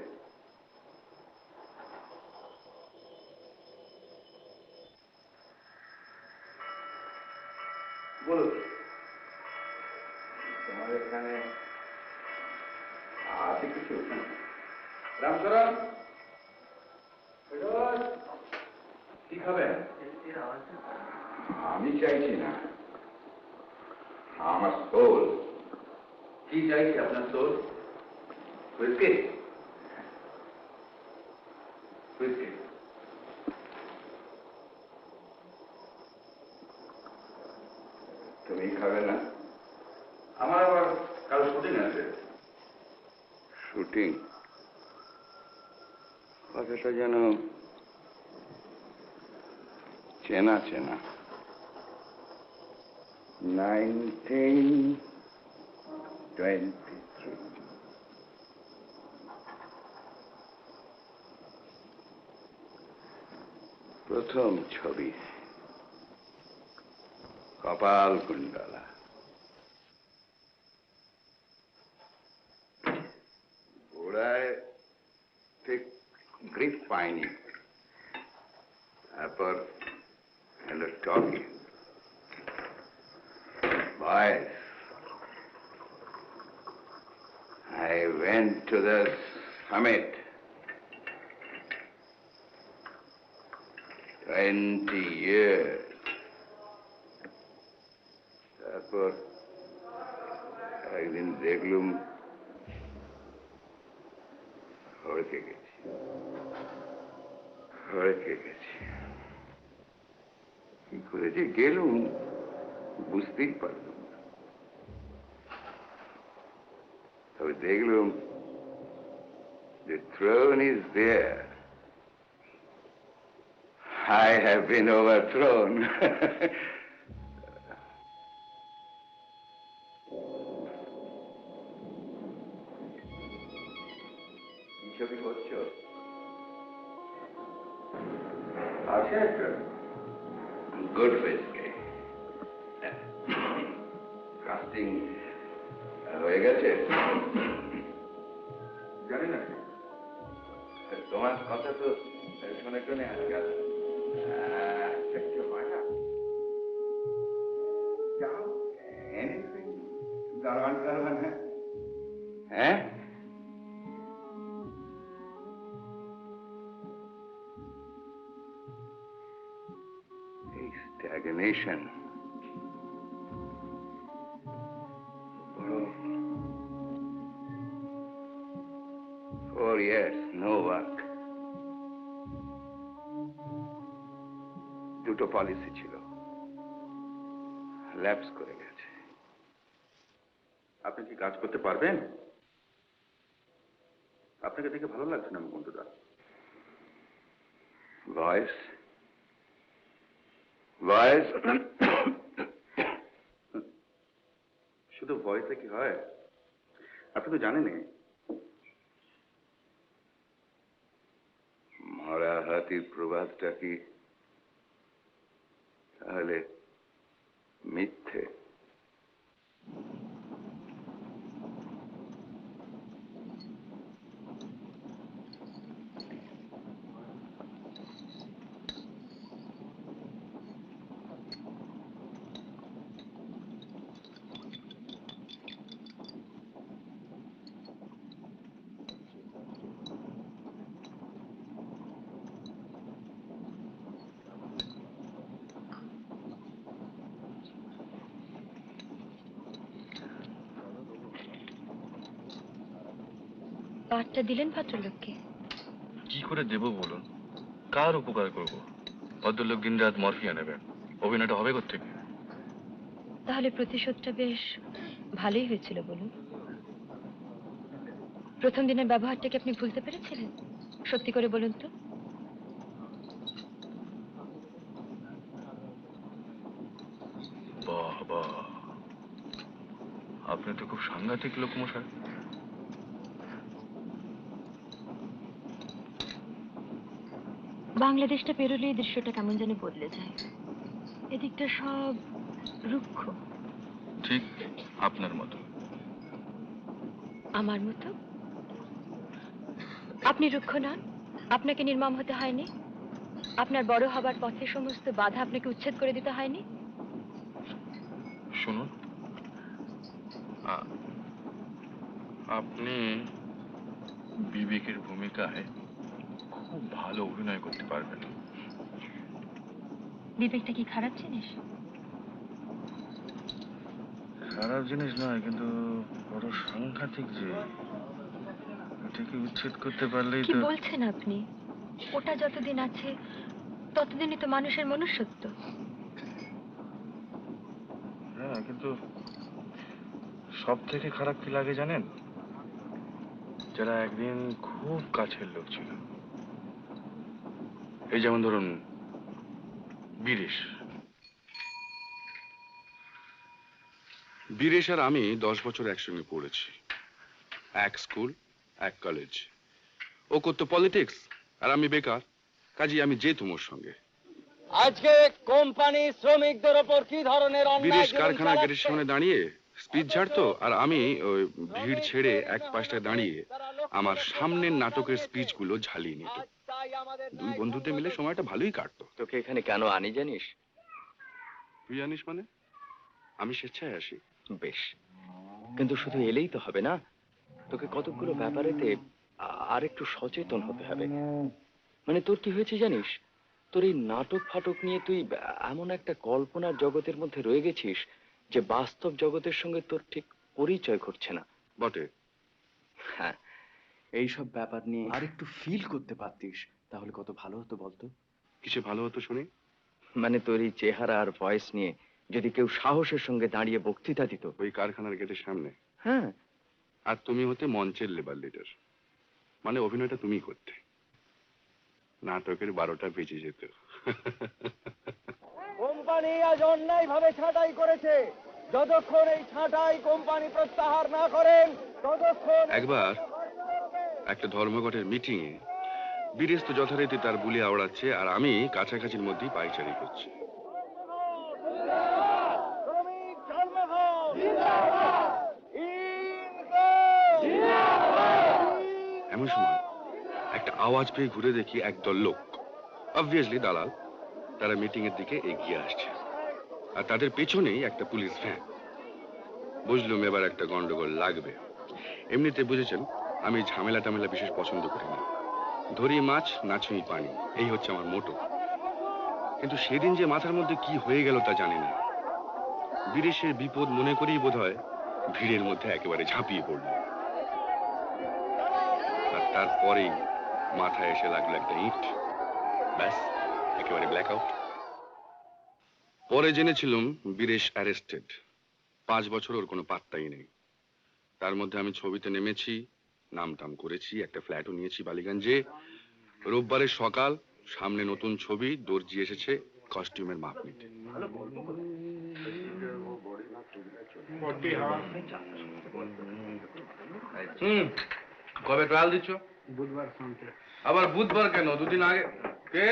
বলো, তোমার এখানে আছে কিছু? রামচরণ, কি খাবেন? আমি চাইছি না, আমার সোল। কি চাইছে আপনার সোল? হুইস্কি? হুইস্কি তুমি খাবে না? আমার আবার কাল শুটিং আছে। শুটিং? কথাটা যেন চেনা চেনা। 1923 প্রথম ছবি, কপাল কুণ্ডলা। ঘোড়ায় ঠিক গ্রিপ পাইনি, তারপর এলো talkie, voice. I went to the summit. 20 years. তারপর একদিন দেখলুম হড়কে গেছি। কি করে যে গেলুম বুঝতেই পারলাম না। তবে দেখলুম the throne is there. I have been overthrown. ছবি করছো? আছে একটা গুড ফেসকে কাস্টিং হয়ে গেছে? জানি না, তোমার কথা তো শুনে শুনে আজকাল হয় না। যাও দারোয়ান দারোয়ান। হ্যাঁ, stagnation. 4 years, no work. দুটো পলিসি ছিল, ল্যাপস করে গেছে। আপনি কি কাজ করতে পারবেন? আপনাকে দেখে ভালো লাগছে না মুকুন্দদা। ভয়েস ভয়েস শুধু ভয়েসে কি হয়? আপনি তো জানেনই। মরা হাতির প্রবাদটা কি তাহলে মিথ্যে? কার্ডটা দিলেন ভদ্রলোককে? কি করে দেব বলুন? কার উপকার করব? ভদ্রলোক দিন রাত মরফিয়া নেবেন, অভিনয়টা হবে কোত্থেকে? তাহলে প্রতিশোধটা বেশ ভালোই হয়েছিল বলুন। প্রথম দিনের ব্যবহারটাকে আপনি ভুলতে পেরেছিলেন? সত্যি করে বলুন তো। বাহ বাহ, আপনি তো খুব সাংঘাতিক লোক মশাই। বাংলাদেশটা পেরোলে এই দৃশ্যটা কেমন যেন বদলে যায়। এদিকটা সব রুক্ষ। ঠিক আপনার মতো। আমার মতো? আপনি রুক্ষ নন, আপনাকে নির্মম হতে হয়নি, আপনার বড় হবার পথে সমস্ত বাধা আপনাকে উচ্ছেদ করে দিতে হয়নি। শুনুন, আপনি বিবেকের ভূমিকায় খুব ভালো অভিনয় করতে পারবেন। বিবেকটা কি খারাপ জিনিস? খারাপ জিনিস নয়, কিন্তু বড় সাংঘাতিক যে এটাকে উচ্ছেদ করতে পারলেই কি তো। বলছেন আপনি? ওটা যতদিন আছে ততদিনই তো মানুষের মনুষ্যত্ব। হ্যাঁ, কিন্তু সব থেকে খারাপ কি লাগে জানেন? যারা একদিন খুব কাছের লোক ছিল। এই যেমন ধরুন বীরেশ। বীরেশ আর আমি 10 বছর একসঙ্গে পড়েছি, এক স্কুল এক কলেজ। ও করতো পলিটিক্স আর আমি বেকার, কাজেই আমি যেতুম ওর সঙ্গে। আজকে কোম্পানি শ্রমিকদের উপর কি ধরনের বীরেশ কারখানা গেটের সামনে দাঁড়িয়ে স্পিচ ঝাড়তো, আর আমি ওই ভিড় ছেড়ে এক পাশটায় দাঁড়িয়ে আমার সামনের নাটকের স্পিচগুলো ঝালিয়ে নিত। দুই বন্ধুতে মিলে সময়টা ভালোই কাটতো। তোকে এখানে কেন আনি জানিস? তুই জানিস মানে? আমি স্বেচ্ছায় আসি। বেশ, কিন্তু শুধু এলেই তো হবে না, তোকে কতগুলো ব্যাপারেতে আর একটু সচেতন হতে হবে। মানে তোর কি হয়েছে জানিস, তোর এই নাটক ফাটক নিয়ে তুই এমন একটা কল্পনার জগতের মধ্যে রয়ে গেছিস যে বাস্তব জগতের সঙ্গে তোর ঠিক পরিচয় ঘটছে না। বটে। হ্যাঁ, এইসব ব্যাপার নিয়ে আর একটু ফিল করতে পারতিস তাহলে কত ভালো হতো বলতো। কিছু ভালো হতো শুনি। মানে তোর এই চেহারা আর ভয়েস নিয়ে যদি কেউ সাহসের সঙ্গে দাঁড়িয়ে বক্তৃতা দিত। ওই কারখানার গেটের সামনে। হ্যাঁ, আর তুমি হতে মঞ্চের লেবার লিডার, মানে অভিনয়টা তুমি করতে, নাটকের 12টা বেজে যেত। কোম্পানি আজ অন্যায় ভাবে ছাঁটাই করেছে, যতক্ষণ এই ছাঁটাই কোম্পানি প্রত্যাহার না করেন ততক্ষণ। একবার একটা ধর্মঘটের মিটিং এ বিরেশ তো যথারীতি তার বুলি আওড়াচ্ছে, আর আমি কাছাকাছির মধ্যেই পাইচারি করছি। এমন সময় একটা আওয়াজ পেয়ে ঘুরে দেখি একদল লোক, অবভিয়াসলি দালাল, তারা মিটিং এর দিকে এগিয়ে আসছে, আর তাদের পেছনেই একটা পুলিশ ভ্যান। বুঝলুম এবার একটা গন্ডগোল লাগবে। এমনিতে বুঝেছেন আমি ঝামেলা টামেলা বিশেষ পছন্দ করি না, ধরি মাছ না ছুঁই পানি, এই হচ্ছে আমার মোটো। কিন্তু সেদিন যে মাথার মধ্যে কি হয়ে গেল তা জানি না। বিরেশের বিপদ মনে করেই বোধহয় ভিড়ের মধ্যে একেবারে ঝাঁপিয়ে পড়ল, আর তারপরেই মাথায় এসে লাগলো একটা ইট। ব্যাস, একেবারে ব্ল্যাক আউট। পরে জেনেছিলাম বিরেশ অ্যারেস্টেড, 5 বছর ওর কোনো পাত্তাই নেই। তার মধ্যে আমি ছবিতে নেমেছি, নামটাম করেছি, একটা ফ্ল্যাটও নিয়েছি বালিগঞ্জে। রোববারের সকাল, সামনে নতুন ছবি, দর্জি এসেছে কস্টিউমের মাপ নিতে। কবে ট্রায়াল দিচ্ছ? বুধবার সন্ধ্যে। আবার বুধবার কেন? দুদিন আগে। কে?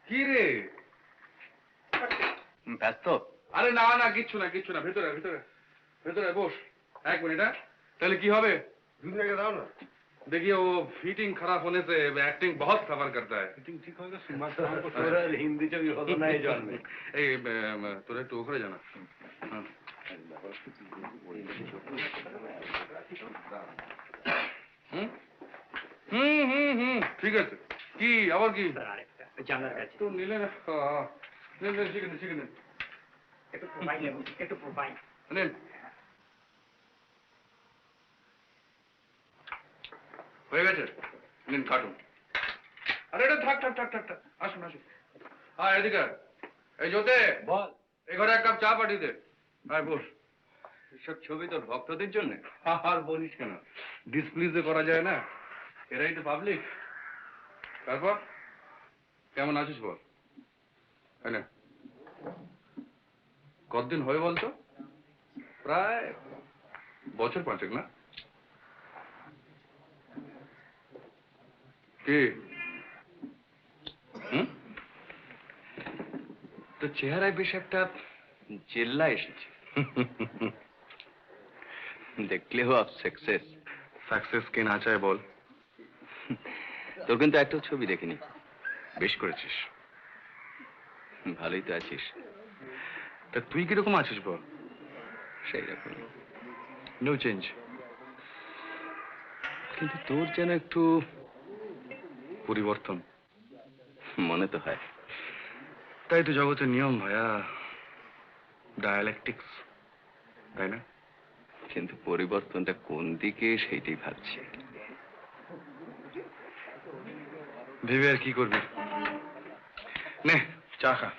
কি রে? ব্যস্ত? আরে না না, কিচ্ছু না কিচ্ছু না, ভেতরে ভেতরে ভেতরে বস। 1 মিনিট। তাহলে কি হবে? दूध लेके दाओ ना। देखिए वो फिटिंग खराब होने से एक्टिंग बहुत सफर करता है। फिटिंग ठीक होगा, सुमार को थोड़ा हिंदी चली होता नहीं जान में। ए তোরে একটু ওখানে জানা। ঠিক আছে। কি আবার কি? জানার কাছে তো নিলে না। নিলে শিখে শিখে একটু প্রোফাইল নেব, একটু প্রোফাইল নেন। হয়ে গেছে, নিন কাটুন। আরে এটা থাক থাক থাক থাক থাক, আসুন আসুন। হ্যাঁ এদিকে এই জ্যোতি বল, এই ঘরে 1 কাপ চা পাঠিয়ে দে। হ্যাঁ বস। সব ছবি তোর ভক্তদের জন্য। আর বলিস কেন, ডিসপ্লিজে করা যায় না, এরাই তো পাবলিক। তারপর কেমন আছিস বল? হ্যাঁ, কতদিন হয়ে বলতো? প্রায় বছর 5 না? কি তো চেহারায় বেশ একটা জেল্লা এসেছে। দেখলেও আপ সাকসেস। সাকসেস কে না চায় বল? তোর কিন্তু একটাও ছবি দেখিনি। বেশ করেছিস। ভালোই তো আছিস। তা তুই কিরকম আছিস বল? সেই রকম, নো চেঞ্জ। কিন্তু তোর যেন একটু পরিবর্তন মনে তো হয়। তাই তো জগতের নিয়ম ভাইয়া, ডায়ালেকটিক্স, তাই না? কিন্তু পরিবর্তনটা কোন দিকে সেইটাই ভাবছি। ভেবে আর কি করবি? নে চা খা।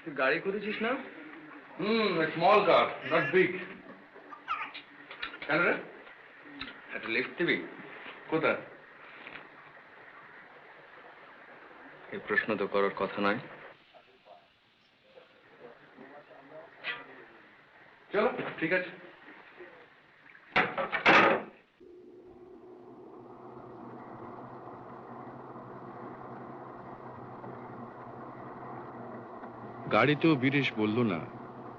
তুই গাড়ি করেছিস না? Small car, not big. কেন রে? একটা লিফট দিবি? কোথায়? এই প্রশ্ন তো করার কথা নয়। চলো ঠিক আছে। গাড়িতেও বিরেশ বলল না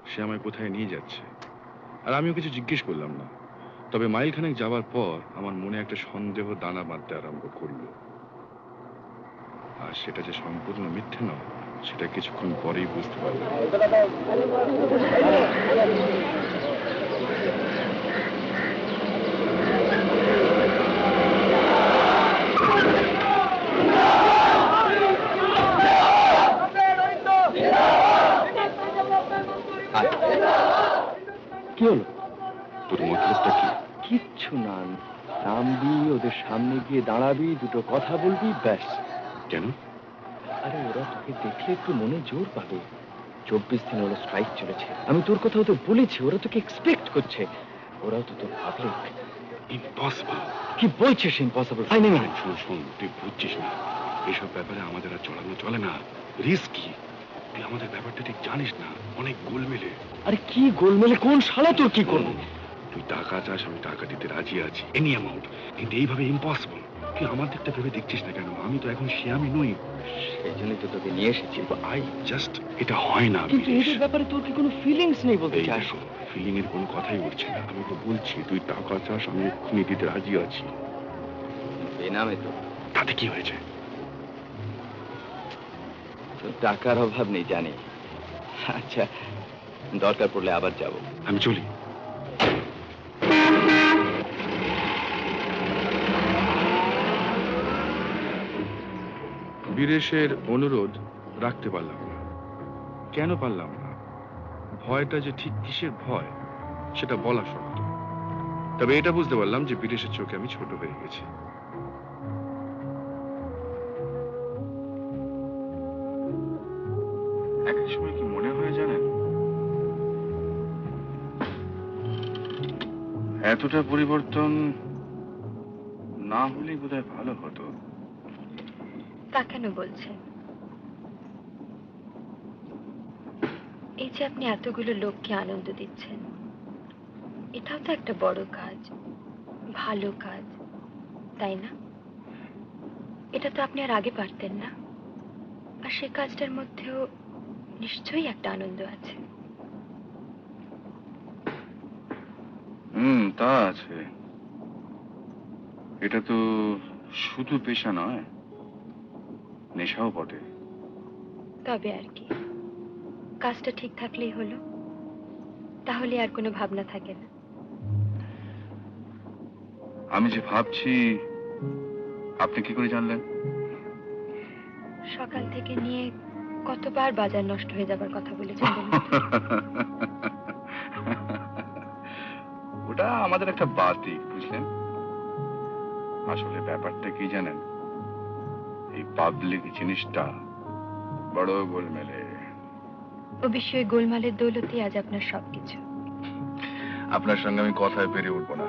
সে আমায় কোথায় নিয়ে যাচ্ছে, আর আমিও কিছু জিজ্ঞেস করলাম না। তবে মাইলখানেক যাওয়ার পর আমার মনে একটা সন্দেহ দানা বাঁধতে আরম্ভ করলো, আর সেটা যে সম্পূর্ণ মিথ্যে নয় সেটা কিছুক্ষণ পরেই বুঝতে পারলাম। তোর মতলবটা কি? কিচ্ছু না, নামবি, ওদের সামনে গিয়ে দাঁড়াবি, দুটো কথা বলবি, ব্যাস। কেন? আরে ওরা তোকে দেখলে একটু মনে জোর পাবে। 24 দিন হলো স্ট্রাইক চলেছে, আমি তোর কথা তো বলেছি, ওরা তোকে এক্সপেক্ট করছে, ওরাও তো তোর পাবলিক। ইম্পসিবল। কি বলছিস ইম্পসিবল? আই নেই। শোন শোন, তুই বুঝছিস না, এসব ব্যাপারে আমাদের আর চড়ানো চলে না, রিস্কি। তুই আমাদের ব্যাপারটা ঠিক জানিস না, অনেক গোলমেলে। আরে কি গোলমেলে? কোন শালা তোর কি করবো? তুই টাকা চাস, আমি টাকা দিতে রাজি আছি, এনি অ্যামাউন্ট, কিন্তু এইভাবে ইম্পসিবল। তুই আমার দিকটা ভেবে দেখছিস না কেন? আমি তো এখন সে আমি নই। সেই জন্যই তো তোকে নিয়ে এসেছি। আই জাস্ট, এটা হয় না। কিন্তু এদের ব্যাপারে তোর কি কোনো ফিলিংস নেই বলতে চাস? ফিলিং এর কোনো কথাই উঠছে না। আমি তো বলছি তুই টাকা চাস, আমি এক্ষুনি দিতে রাজি আছি। বেনামে তো। তাতে কি হয়েছে? তোর টাকার অভাব নেই জানি। আচ্ছা, দরকার পড়লে আবার যাব। আমি চলি। বীরেশের অনুরোধ রাখতে পারলাম না। কেন পারলাম না? ভয়টা যে ঠিক কিসের ভয় সেটা বলা শক্ত। তবে এটা বুঝতে পারলাম যে বীরেশের চোখে আমি ছোট হয়ে গেছি। এক সময় কি মনে হয় জানেন, এতটা পরিবর্তন না হলেই বোধহয় ভালো হতো। তা কেন বলছেন? এই যে আপনি এতগুলো লোককে আনন্দ দিচ্ছেন, এটাও তো একটা বড় কাজ, ভালো কাজ, তাই না? এটা তো আপনি আর আগে পারতেন না, আর সে কাজটার মধ্যেও নিশ্চয়ই একটা আনন্দ আছে। তা আছে। এটা তো শুধু পেশা নয়, নেশাও বটে। তবে আর কি, কাজটা ঠিক থাকলেই হলো, তাহলে আর কোনো ভাবনা থাকে না। আমি যে ভাবছি, আপনি কি করে জানলেন? সকাল থেকে নিয়ে কতবার বাজার নষ্ট হয়ে যাবার কথা বলেছেন বলুন তো? ওটা আমাদের একটা বাতিক, বুঝলেন? আসলে ব্যাপারটা কি জানেন, এই পাবলিক জিনিসটা বড় গোলমেলে। ও বিষয়ে গোলমালের দৌলতে আজ আপনার সবকিছু। আপনার সঙ্গে আমি কথায় পেরে উঠবো না।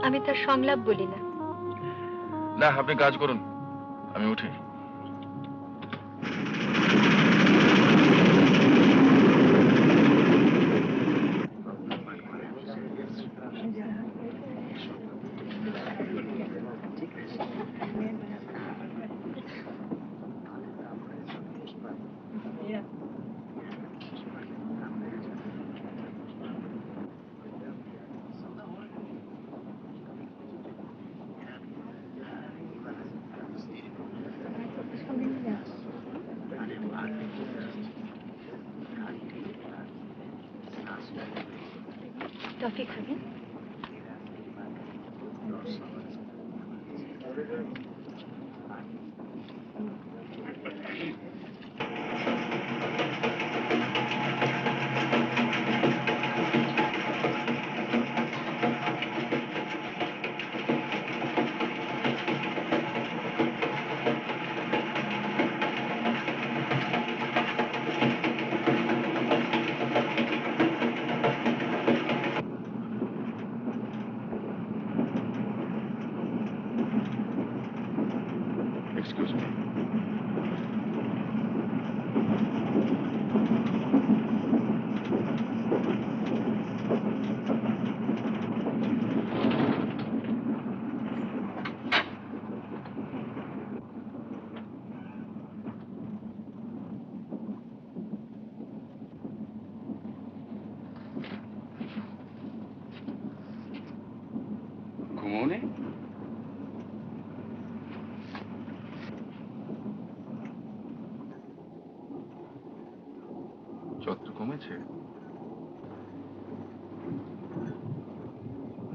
আমি তার সংলাপ বলি না। না, আপনি কাজ করুন, আমি উঠি। টফি খাবেন? Excuse me. ঘুমোনে? যত কমেছে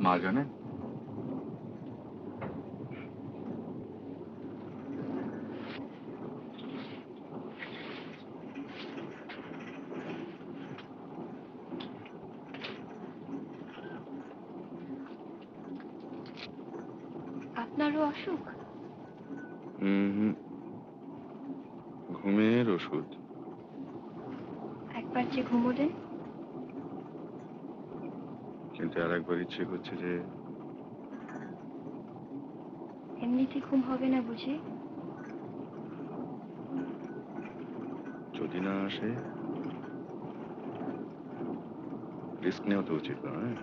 মা জানেন? আপনারও অসুখ? ঘুমের ওষুধ। একবার যে ঘুমোলেন। কিন্তু আর একবার ইচ্ছে করছে যে এমনিতে ঘুম হবে না বুঝি? যদি না আসে রিস্ক নেওয়া তো উচিত নয়।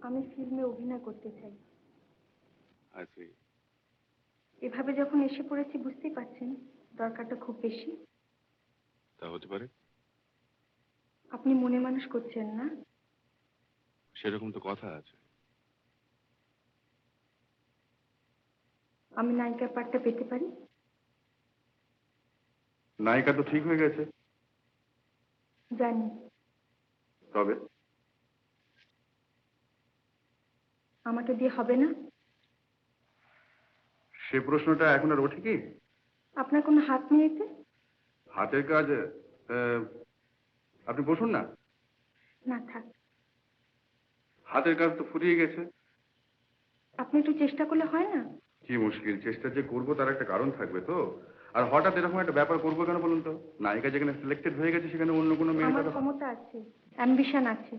আমি ফিল্মে অভিনয় করতে চাই। আছি। এভাবে যখন এসে পড়েছি বুঝতেই পারছেন দরকারটা খুব বেশি। তা হতে পারে। আপনি মনে মানুষ করছেন না? সেরকম তো কথা আছে। আমি নায়িকার পাঠটা পেতে পারি? নায়িকা তো ঠিক হয়ে গেছে। জানি। তবে আমাকে দিয়ে হবে না? সে প্রশ্নটা এখন আর ওঠে কি? আপনার কোনো হাত নেই এতে? হাতের কাজ। আপনি বসুন না। না থাক। হাতের কাজ তো ফুরিয়ে গেছে। আপনি একটু চেষ্টা করলে হয় না? কি মুশকিল, চেষ্টা যে করবো তার একটা কারণ থাকবে তো। আর হঠাৎ এরকম একটা ব্যাপার করবো কেন বলুন তো? নায়িকা যেখানে সিলেক্টেড হয়ে গেছে সেখানে অন্য কোনো মেয়ে। আমার ক্ষমতা আছে, অ্যাম্বিশন আছে,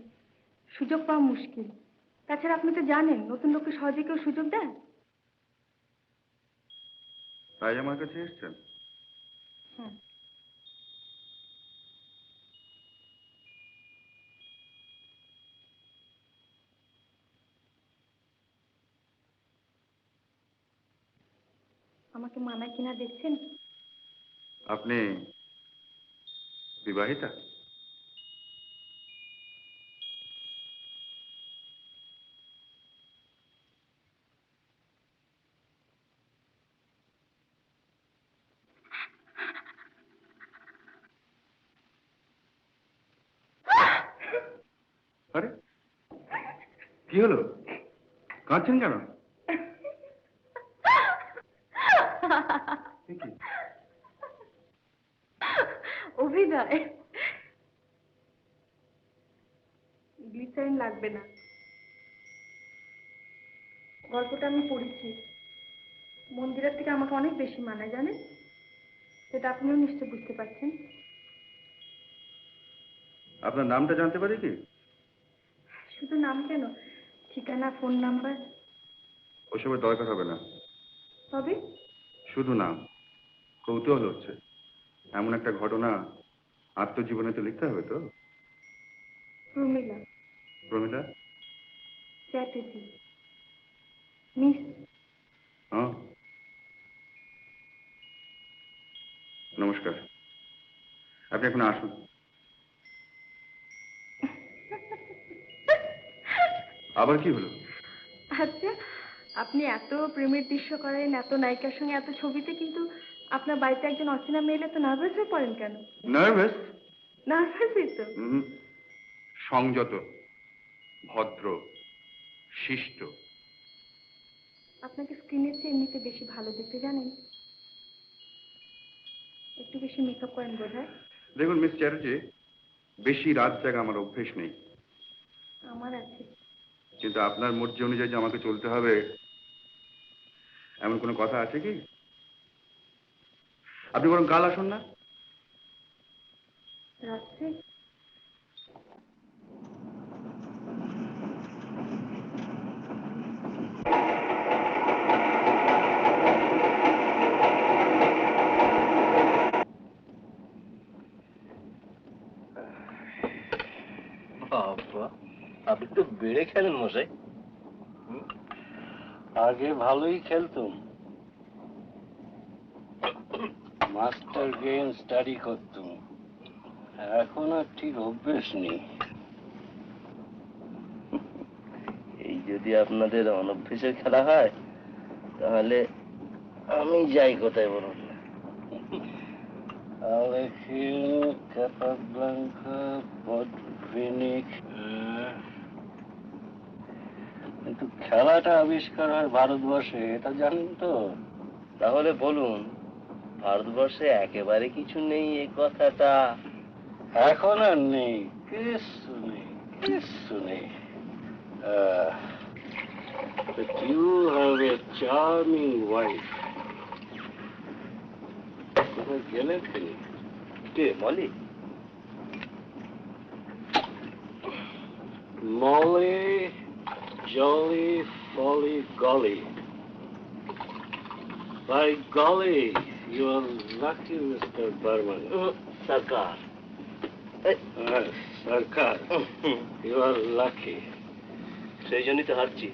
সুযোগ পাওয়া মুশকিল। তাছাড়া আপনি তো জানেন নতুন লোককে সহজে কেউ সুযোগ দেয়? তাই আমার কাছে এসছেন? হ্যাঁ। আমাকে মানায় কিনা দেখছেন? আপনি বিবাহিতা? আরে কি হলো, কাঁদছেন কেন? অভিনয়। গ্লিসারিন লাগবে না। গল্পটা আমি পড়েছি। মন্দিরের থেকে আমাকে অনেক বেশি মানায় জানেন, সেটা আপনিও নিশ্চয় বুঝতে পারছেন। আপনার নামটা জানতে পারি কি? শুধু নাম কেন, ঠিকানা, ফোন নাম্বার। ওসবের দরকার হবে না। তবে শুধু নাম। কৌতূহল হচ্ছে, এমন একটা ঘটনা আত্মজীবনে তো লিখতে হবে তো। প্রমিলা। প্রমিলা চ্যাটার্জি। মিস। হ্যাঁ, নমস্কার। আপনি এখন আসুন। আবার কি হলো? আচ্ছা, আপনি এত প্রেমের দৃশ্য করেন, এত নায়িকার সঙ্গে এত ছবিতে, কিন্তু আপনার বাড়িতে একজন অচেনা মেয়ে এলে তো নার্ভাস হয়ে পড়েন কেন? নার্ভাস? নার্ভাসই তো। সংযত, ভদ্র, শিষ্ট। আপনাকে স্ক্রিনের চেয়ে এমনিতে বেশি ভালো দেখতে জানেন। একটু বেশি মেকআপ করেন বোধহয়। দেখুন মিস চ্যাটার্জি, বেশি রাত জাগা আমার অভ্যেস নেই। আমার আছে। কিন্তু আপনার মর্জি অনুযায়ী যে আমাকে চলতে হবে এমন কোনো কথা আছে কি? আপনি বরং কাল আসুন না। রাত্রে? বাবা, আপনি তো বেড়ে খেলেন মশাই। আগে ভালোই খেলতুম, মাস্টার গেম স্টাডি করতুম। এখন আর ঠিক অভ্যেস নেই। এই যদি আপনাদের অনভ্যেসের খেলা হয় তাহলে আমি যাই কোথায় বলুন। Alekhine, Capablanca, Podvinik. কিন্তু খেলাটা আবিষ্কার হয় ভারতবর্ষে, এটা জানেন তো? তাহলে বলুন, ভারতবর্ষে একেবারে কিছু নেই এই কথাটা? এখন আর নেই, কিচ্ছু নেই, কিচ্ছু নেই। But you have a charming wife. কোথায় গেলেন তিনি? কে, Moli? Molly, jolly, folly, golly. By golly, you are lucky, Mr. Bergman. Sarkar. Sarkar, you are lucky. সেই জন্যই তো হারছি।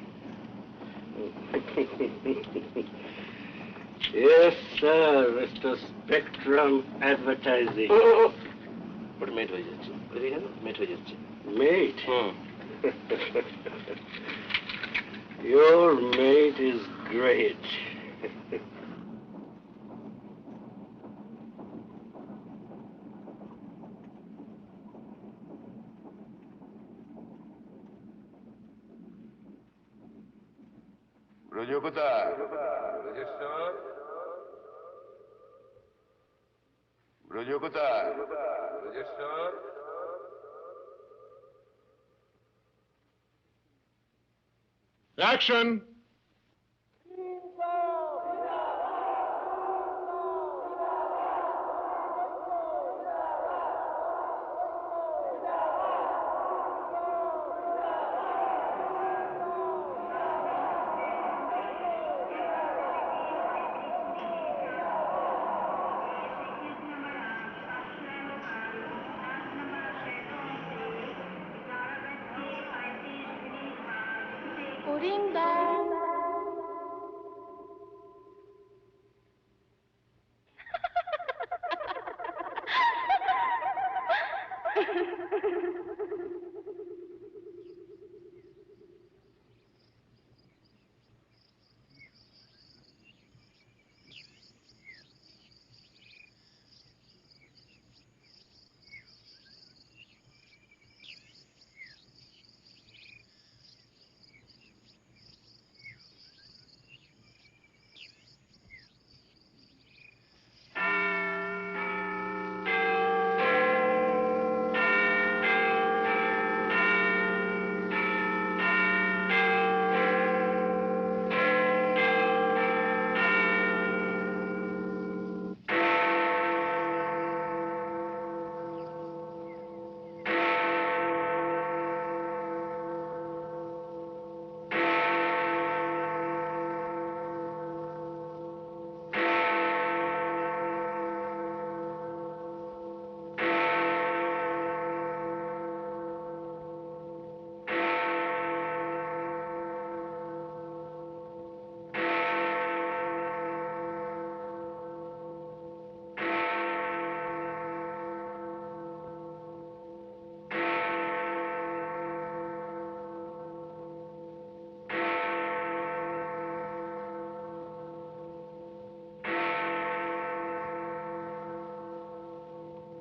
Yes, sir, Mr. Spectrum Advertising. ওটা মেট হয়ে যাচ্ছে, মেট হয়ে যাচ্ছে। Mate? Your mate is great. Braj কোথায়? ব্রজেশ্বর, ব্রজ কোথায়? ব্রজেশ্বর। অ্যাকশন।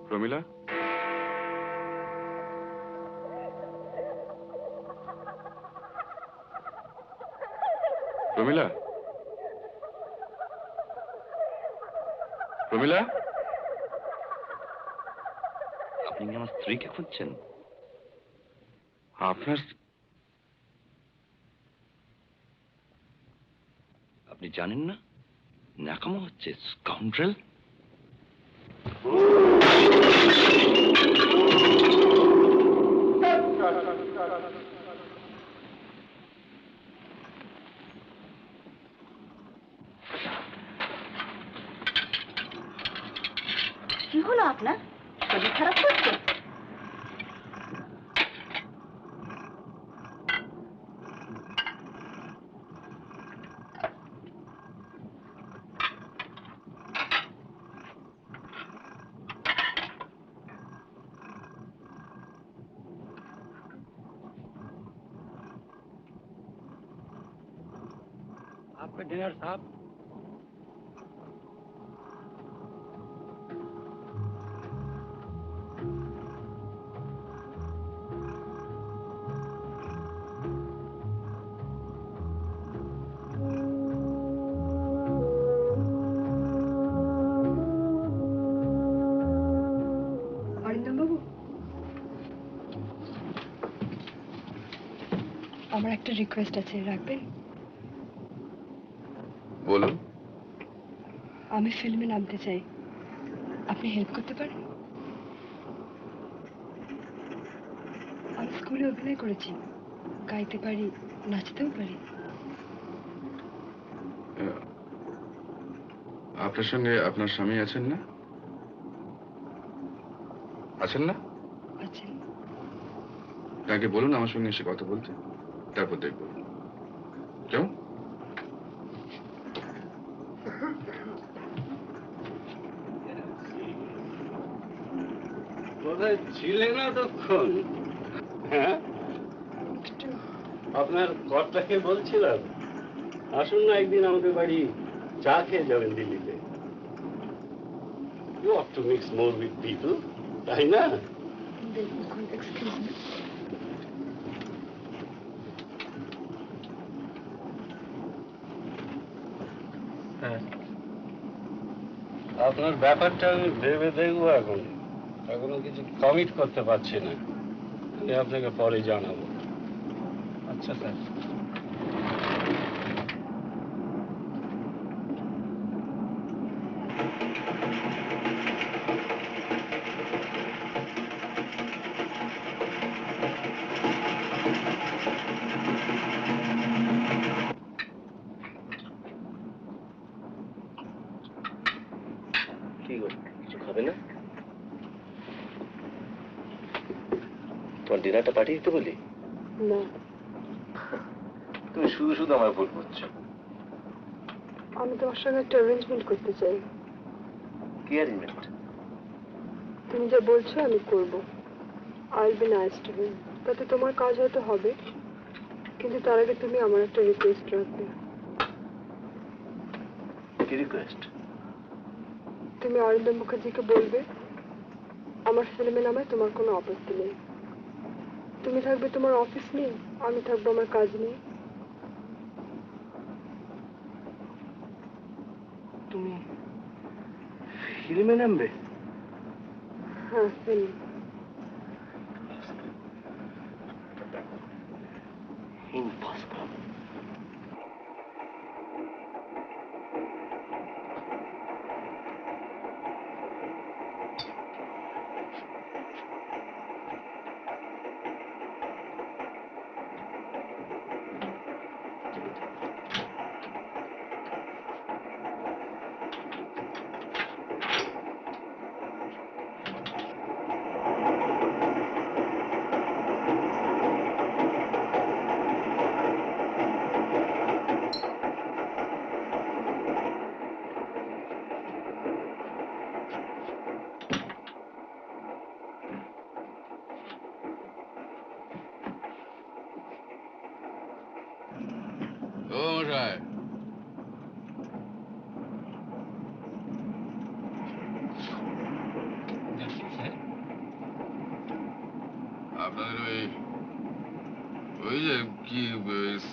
প্রমিলা, প্রমিলা, প্রমিলা, আপনি কি আমার স্ত্রীকে খুঁজছেন? আপনার আপনি জানেন না ন্যাকামো হচ্ছে, স্কাউন্ড্রেল। কি হলো আপনার? শরীর খারাপ করছে? आपका डिनर साहब। আমার একটা রিকোয়েস্ট আছে, রাখবেন? বলুন। আমি ফিল্মে নামতে চাই, আপনি হেল্প করতে পারেন? আমি স্কুলে অভিনয় করেছি, গাইতে পারি, নাচতেও পারি। আপনার সঙ্গে আপনার স্বামী আছেন না? আছেন না? আছেন। তাকে বলুন আমার সঙ্গে এসে কথা বলতে, তারপর দেখব। কেমন? কোথায় ছিলেন এতক্ষণ? হ্যাঁ, আপনার কর্তাকে বলছিলাম আসুন না একদিন আমাদের বাড়ি চা খেয়ে যাবেন দিল্লিতে। You ought to mix more with people, তাই না? আপনার ব্যাপারটা আমি ভেবে দেখবো, এখনো কিছু কমিট করতে পারছি না, আমি আপনাকে পরে জানাবো। আচ্ছা স্যার। কি গো, কিছু খাবে না? তোমার ডিনারটা পাঠিয়ে দিতে বলি? না, তুমি শুধু শুধু আমার ভুল করছো। আমি তোমার সঙ্গে একটা অ্যারেঞ্জমেন্ট করতে চাই। কি অ্যারেঞ্জমেন্ট? তুমি যা বলছো আমি করবো। I will be nice to him, তাতে তোমার কাজ হয়তো হবে, কিন্তু তার আগে তুমি আমার একটা রিকোয়েস্ট রাখবে। কি রিকোয়েস্ট? তুমি অরিন্দম মুখার্জিকে বলবে আমার ফিল্মে নামে তোমার কোনো আপত্তি নেই। তুমি থাকবে তোমার অফিস নিয়ে, আমি থাকবো আমার কাজ নিয়ে। তুমি ফিল্মে নামবে? হ্যাঁ, ফিল্ম। ইম্পসিবল। আপনাদের ওই যে কি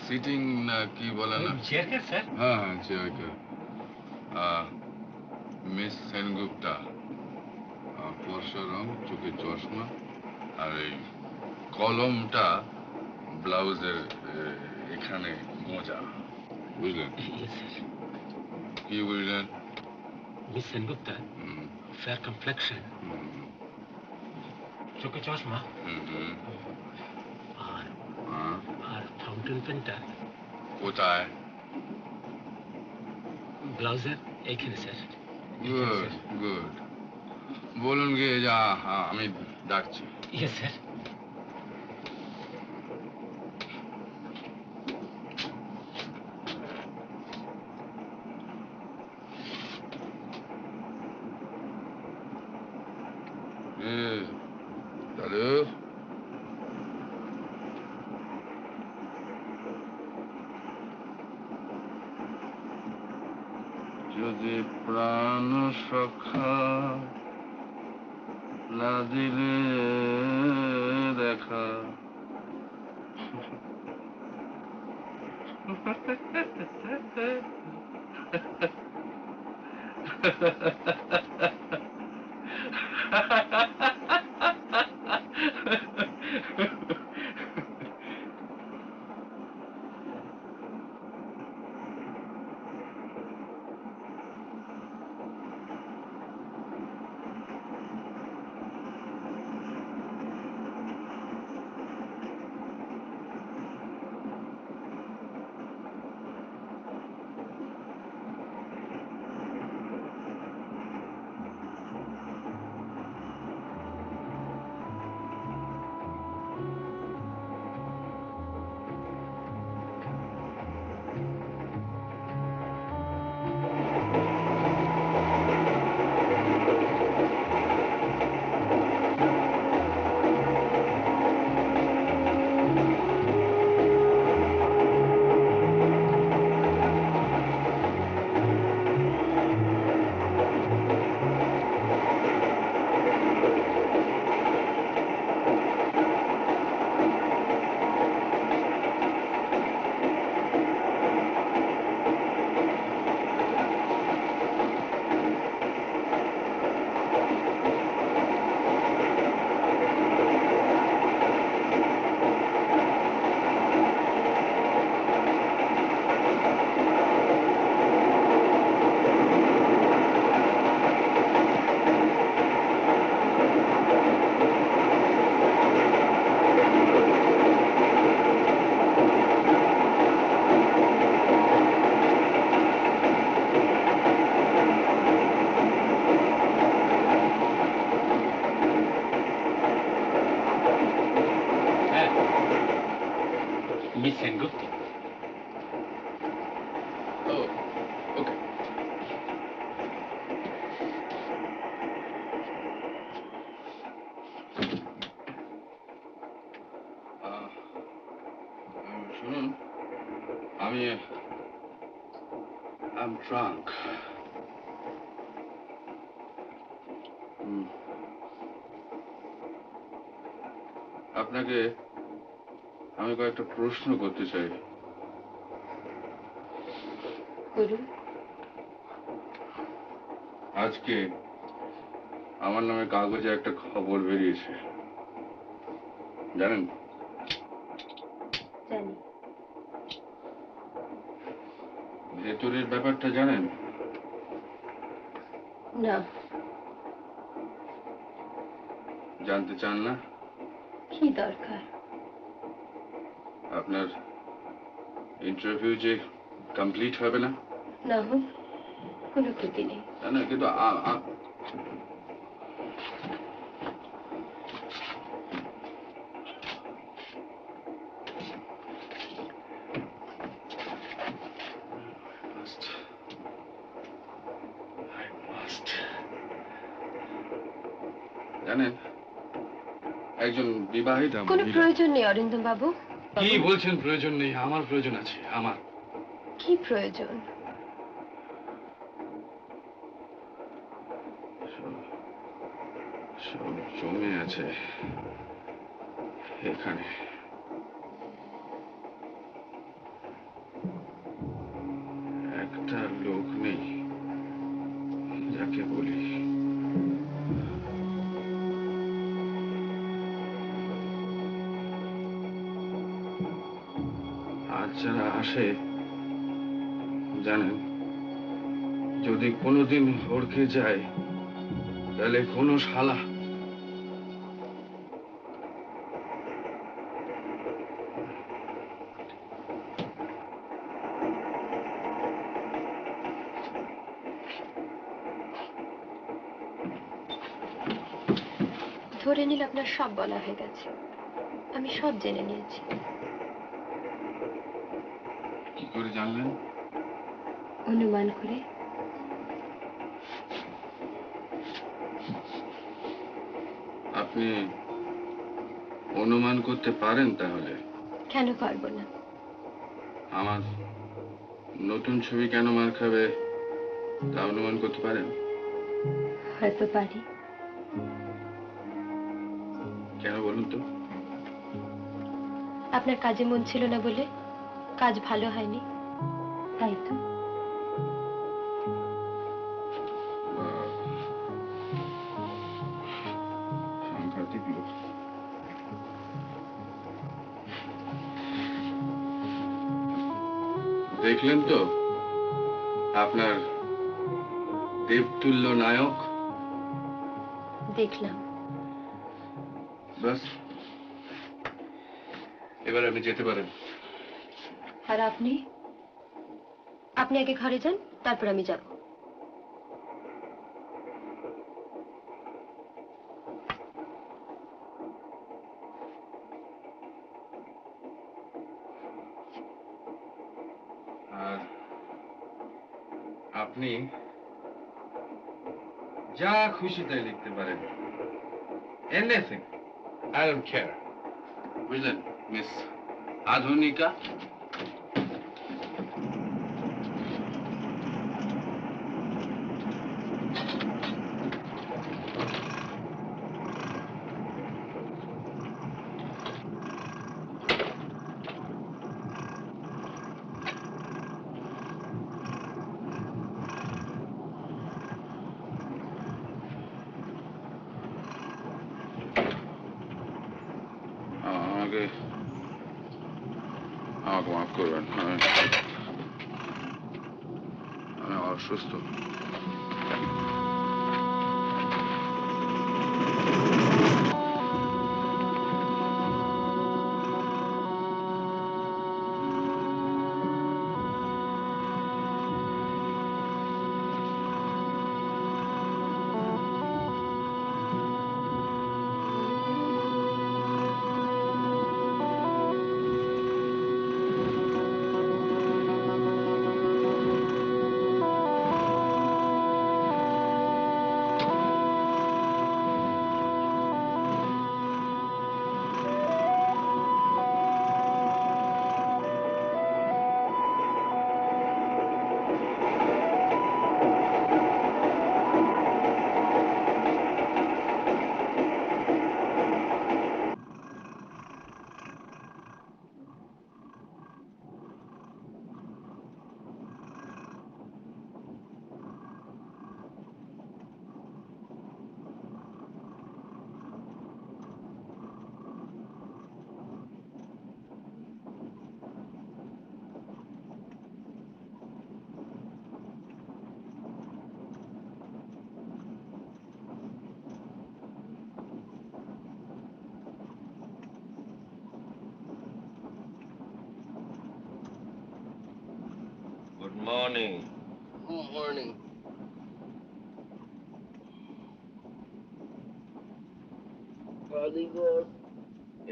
সিটিং না কি বলে না, চেয়ার কে স্যার? হ্যাঁ হ্যাঁ চেয়ার কে। মিস সেনগুপ্তা, ফর্সা রং, চোখে চশমা, আর এই কলমটা ব্লাউজের এখানে মোজা, বুঝলেন? কি বুঝলেন? মিস সেনগুপ্তা, ফেয়ার কমপ্লেকশন, চোখে চশমা, আর ফাউন্টেন পেনটা কোথায়? ব্লাউজের এইখানে স্যার। গুড গুড, বলুন গিয়ে যা, আমি ডাকছি। Yes sir. দাদু, যদি প্রাণ সখা না দিলে দেখা, মিস সেনগুপ্তা। ও ওকে। শুনুন, আমি I'm drunk. আপনাকে আমি কয়েকটা প্রশ্ন করতে চাই। আজকে আমার নামে কাগজে একটা খবর বেরিয়েছে, জানেন? জানি। ভেতরের ব্যাপারটা জানেন? না। জানতে চান না? কি দরকার? আপনার ইন্টারভিউ যে কমপ্লিট হবে না? না হোক, কোনো ক্ষতি নেই। না কিন্তু জানেন, একজন বিবাহিত কোনো প্রয়োজন নেই অরিন্দম বাবু। কি বলছেন প্রয়োজন নেই? আমার প্রয়োজন আছে। আমার কি প্রয়োজন? সব জমে আছে এখানে। একটা লোক নেই যাকে বলি। আজ যারা আসে, জানেন, যদি কোনোদিন হড়কে যায় তাহলে কোনো শালা ধরে নিলে আপনার সব বলা হয়ে গেছে, আমি সব জেনে নিয়েছি। কি করে জানলেন? অনুমান করে। আপনি অনুমান করতে পারেন তাহলে? কেন পারবো না? আমার নতুন ছবি কেন মার খাবে তা অনুমান করতে পারেন? হয়তো পারি। কেন বলুন তো? আপনার কাজে মন ছিল না বলে, কাজ ভালো হয়নি, তাই তো। সাংঘাতিক লোক। দেখলেন তো আপনার দেবতুল্য নায়ক? দেখলাম। বাস, এবার আপনি যেতে পারেন। আর আপনি? আপনি আগে ঘরে যান, তারপর আমি যাব। আর আপনি যা খুশি তাই লিখতে পারেন। Anything, I don't care. বুঝলেন মিস আধুনিকা? আমাকে মাফ করবেন, আমি অসুস্থ। মর্নিং। মর্নিং।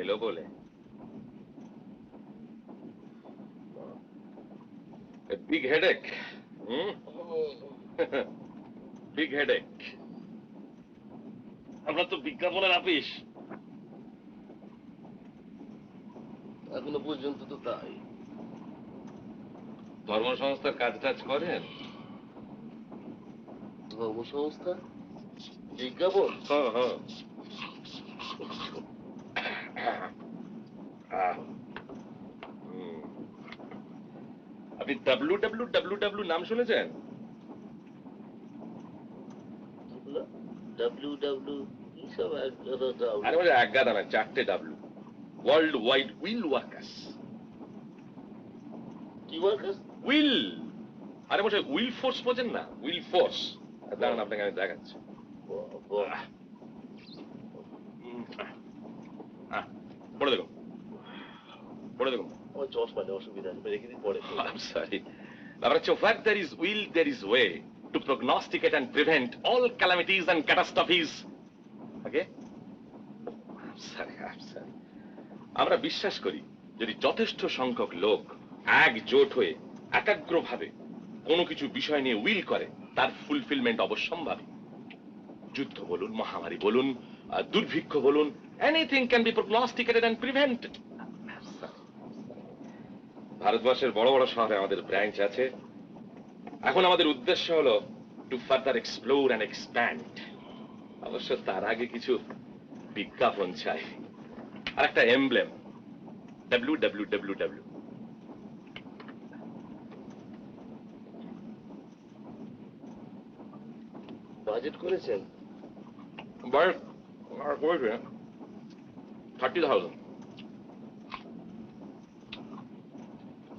এলো বলে বিগ হেডেক। Big headache. আমরা তো বিজ্ঞাপনের আপিস। এখনো পর্যন্ত তো তাই। ধর্মসংস্থার কাজ টাজ করেন? ধর্মসংস্থা? বিজ্ঞাপন? হ্যাঁ হ্যাঁ। আপনি WWW নাম শুনেছেন? WW কি সব আরে বলে এক গাদা না, 4টে W। World wide will workers. কি ওয়ার্কার্স? উইল। আরে বসে উইল ফোর্স বোঝেন না? Will force. দাঁড়ান আপনাকে আমি দেখাচ্ছি। পড়ে দেখুন, পড়ে দেখুন। আমার চশমা নেই, অসুবিধা নেই, রেখে দিন পরে। সরি। ব্যাপার হচ্ছে where there is will there is way to prognosticate and prevent all calamities and catastrophes. Okay? Sorry. আমরা বিশ্বাস করি যদি যথেষ্ট সংখ্যক লোক একজোট হয়ে একাগ্রভাবে কোনো কিছু বিষয় নিয়ে উইল করে তার ফুলফিলমেন্ট অবশ্যম্ভাবী। যুদ্ধ বলুন, মহামারী বলুন, দুর্ভিক্ষ বলুন, anything can be prognosticated and prevented. ভারতবর্ষের বড় বড় শহরে আমাদের ব্রাঞ্চ আছে। এখন আমাদের উদ্দেশ্য হলো to further explore and expand. অবশ্য তার আগে কিছু বিজ্ঞাপন চাই আর একটা এমব্লেম, WWW। বাজেট করেছেন? বাজেট করেছে 30,000।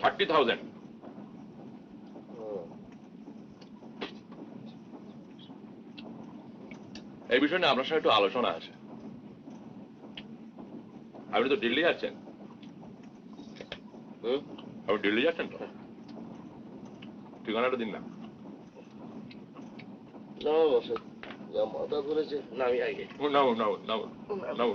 30,000। এই বিষয়ে না আপনার সাথে একটু আলোচনা আছে। আপনি তো দিল্লি যাচ্ছেন। আপনি দিল্লি যাচ্ছেন তো? ঠিকানাটা দিন না। মাথা ধরেছে, নামি আগে। নাও।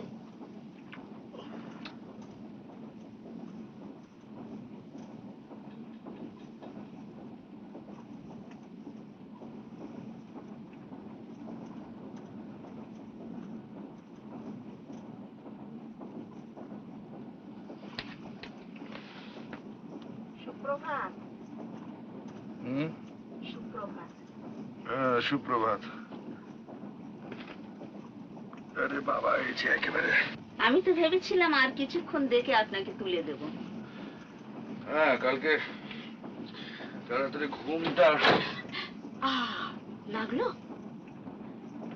সুপ্রভাত। সুপ্রভাত। আরে বাবা, এই যে একেবারে। আমি তো ভেবেছিলাম আর কিছুক্ষণ দেখে আপনাকে তুলে দেব। হ্যাঁ, কালকে তাড়াতাড়ি ঘুমটা লাগলো?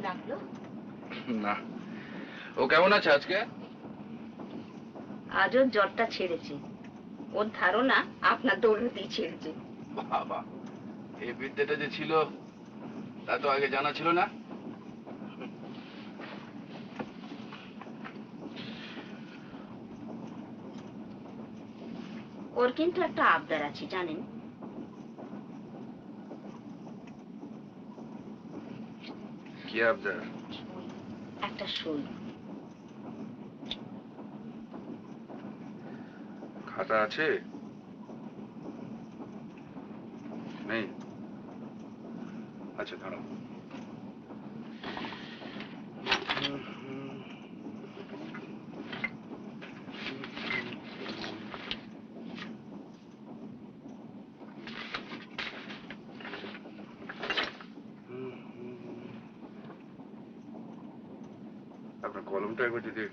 লাগলো না। ও কেমন আছে আজকে? আজ ওর জ্বরটা ছেড়েছে। ওর ধারণা আপনার দৌলতেই ছেড়েছে। বাবা, এই বিদ্যাটা যে ছিল তা তো আগে জানা ছিল না। ওর কিন্তু একটা আবদার আছে জানেন? কি আবদার? একটা সই। খাতা আছে? নেই? আচ্ছা, দাঁড়াও। আপনার কলমটা একবার যদি।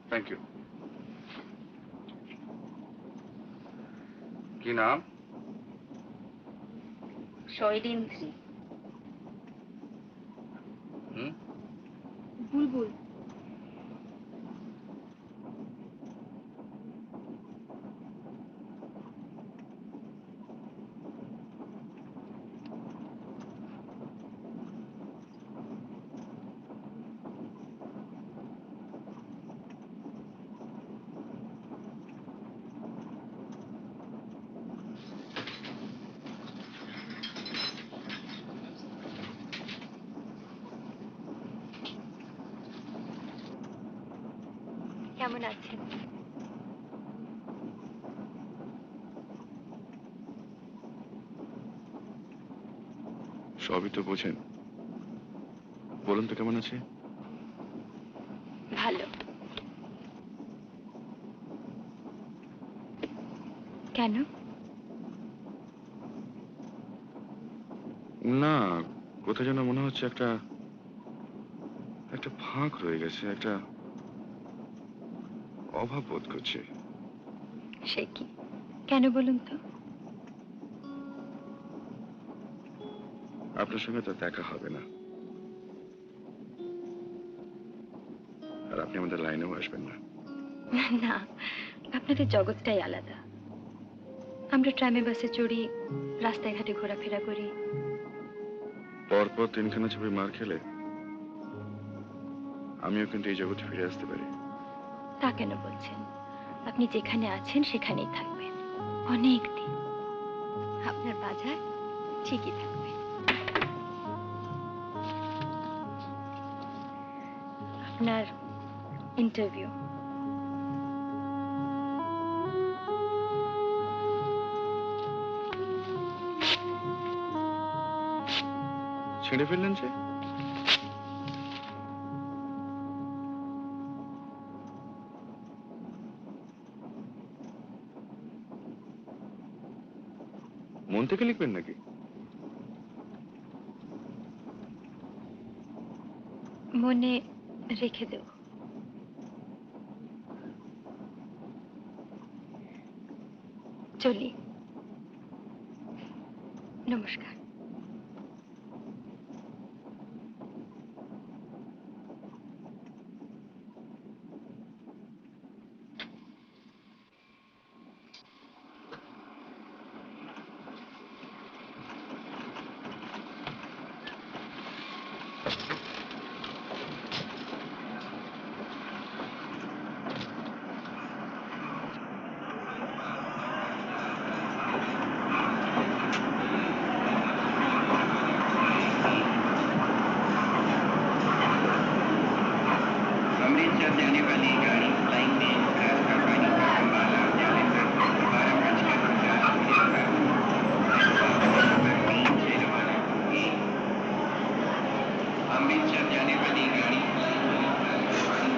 Thank you. কি নাম? শৈরিন্দ্রি। বুলবুল। কেমন আছেন? সবই তো বোঝেন, বলুন তো কেমন আছে? ভালো। কেন? না, কোথায় যেন মনে হচ্ছে একটা একটা ফাঁক রয়ে গেছে, একটা অভাব বোধ করছে। সে কি? কেন বলুন তো? আপনার সঙ্গে তো দেখা হবে না, আর আপনি আমাদের লাইনেও আসবেন না। না, আপনাদের জগৎটাই আলাদা। আমরা ট্রামে বাসে চড়ি, রাস্তায় ঘাটে ঘোরাফেরা করি। পরপর 3খানা ছবি মার খেলে আমিও কিন্তু এই জগতে ফিরে আসতে পারি। তা কেন বলছেন? আপনি যেখানে আছেন সেখানেই থাকবেন অনেক দিন। আপনার বাজার ঠিকই থাকবে। আপনার ইন্টারভিউ। ছেড়ে ফেললেন যে? মন থেকে লিখবেন নাকি? মনে রেখে দেব। চলি, নমস্কার। अमृतसर जाने वाली गाड़ी फ्लाइंग में कार का पानी का अंबाला जालंधर 12:50 से रवाना होगी। अमृतसर जाने वाली गाड़ी फ्लाइंग में कार का पानी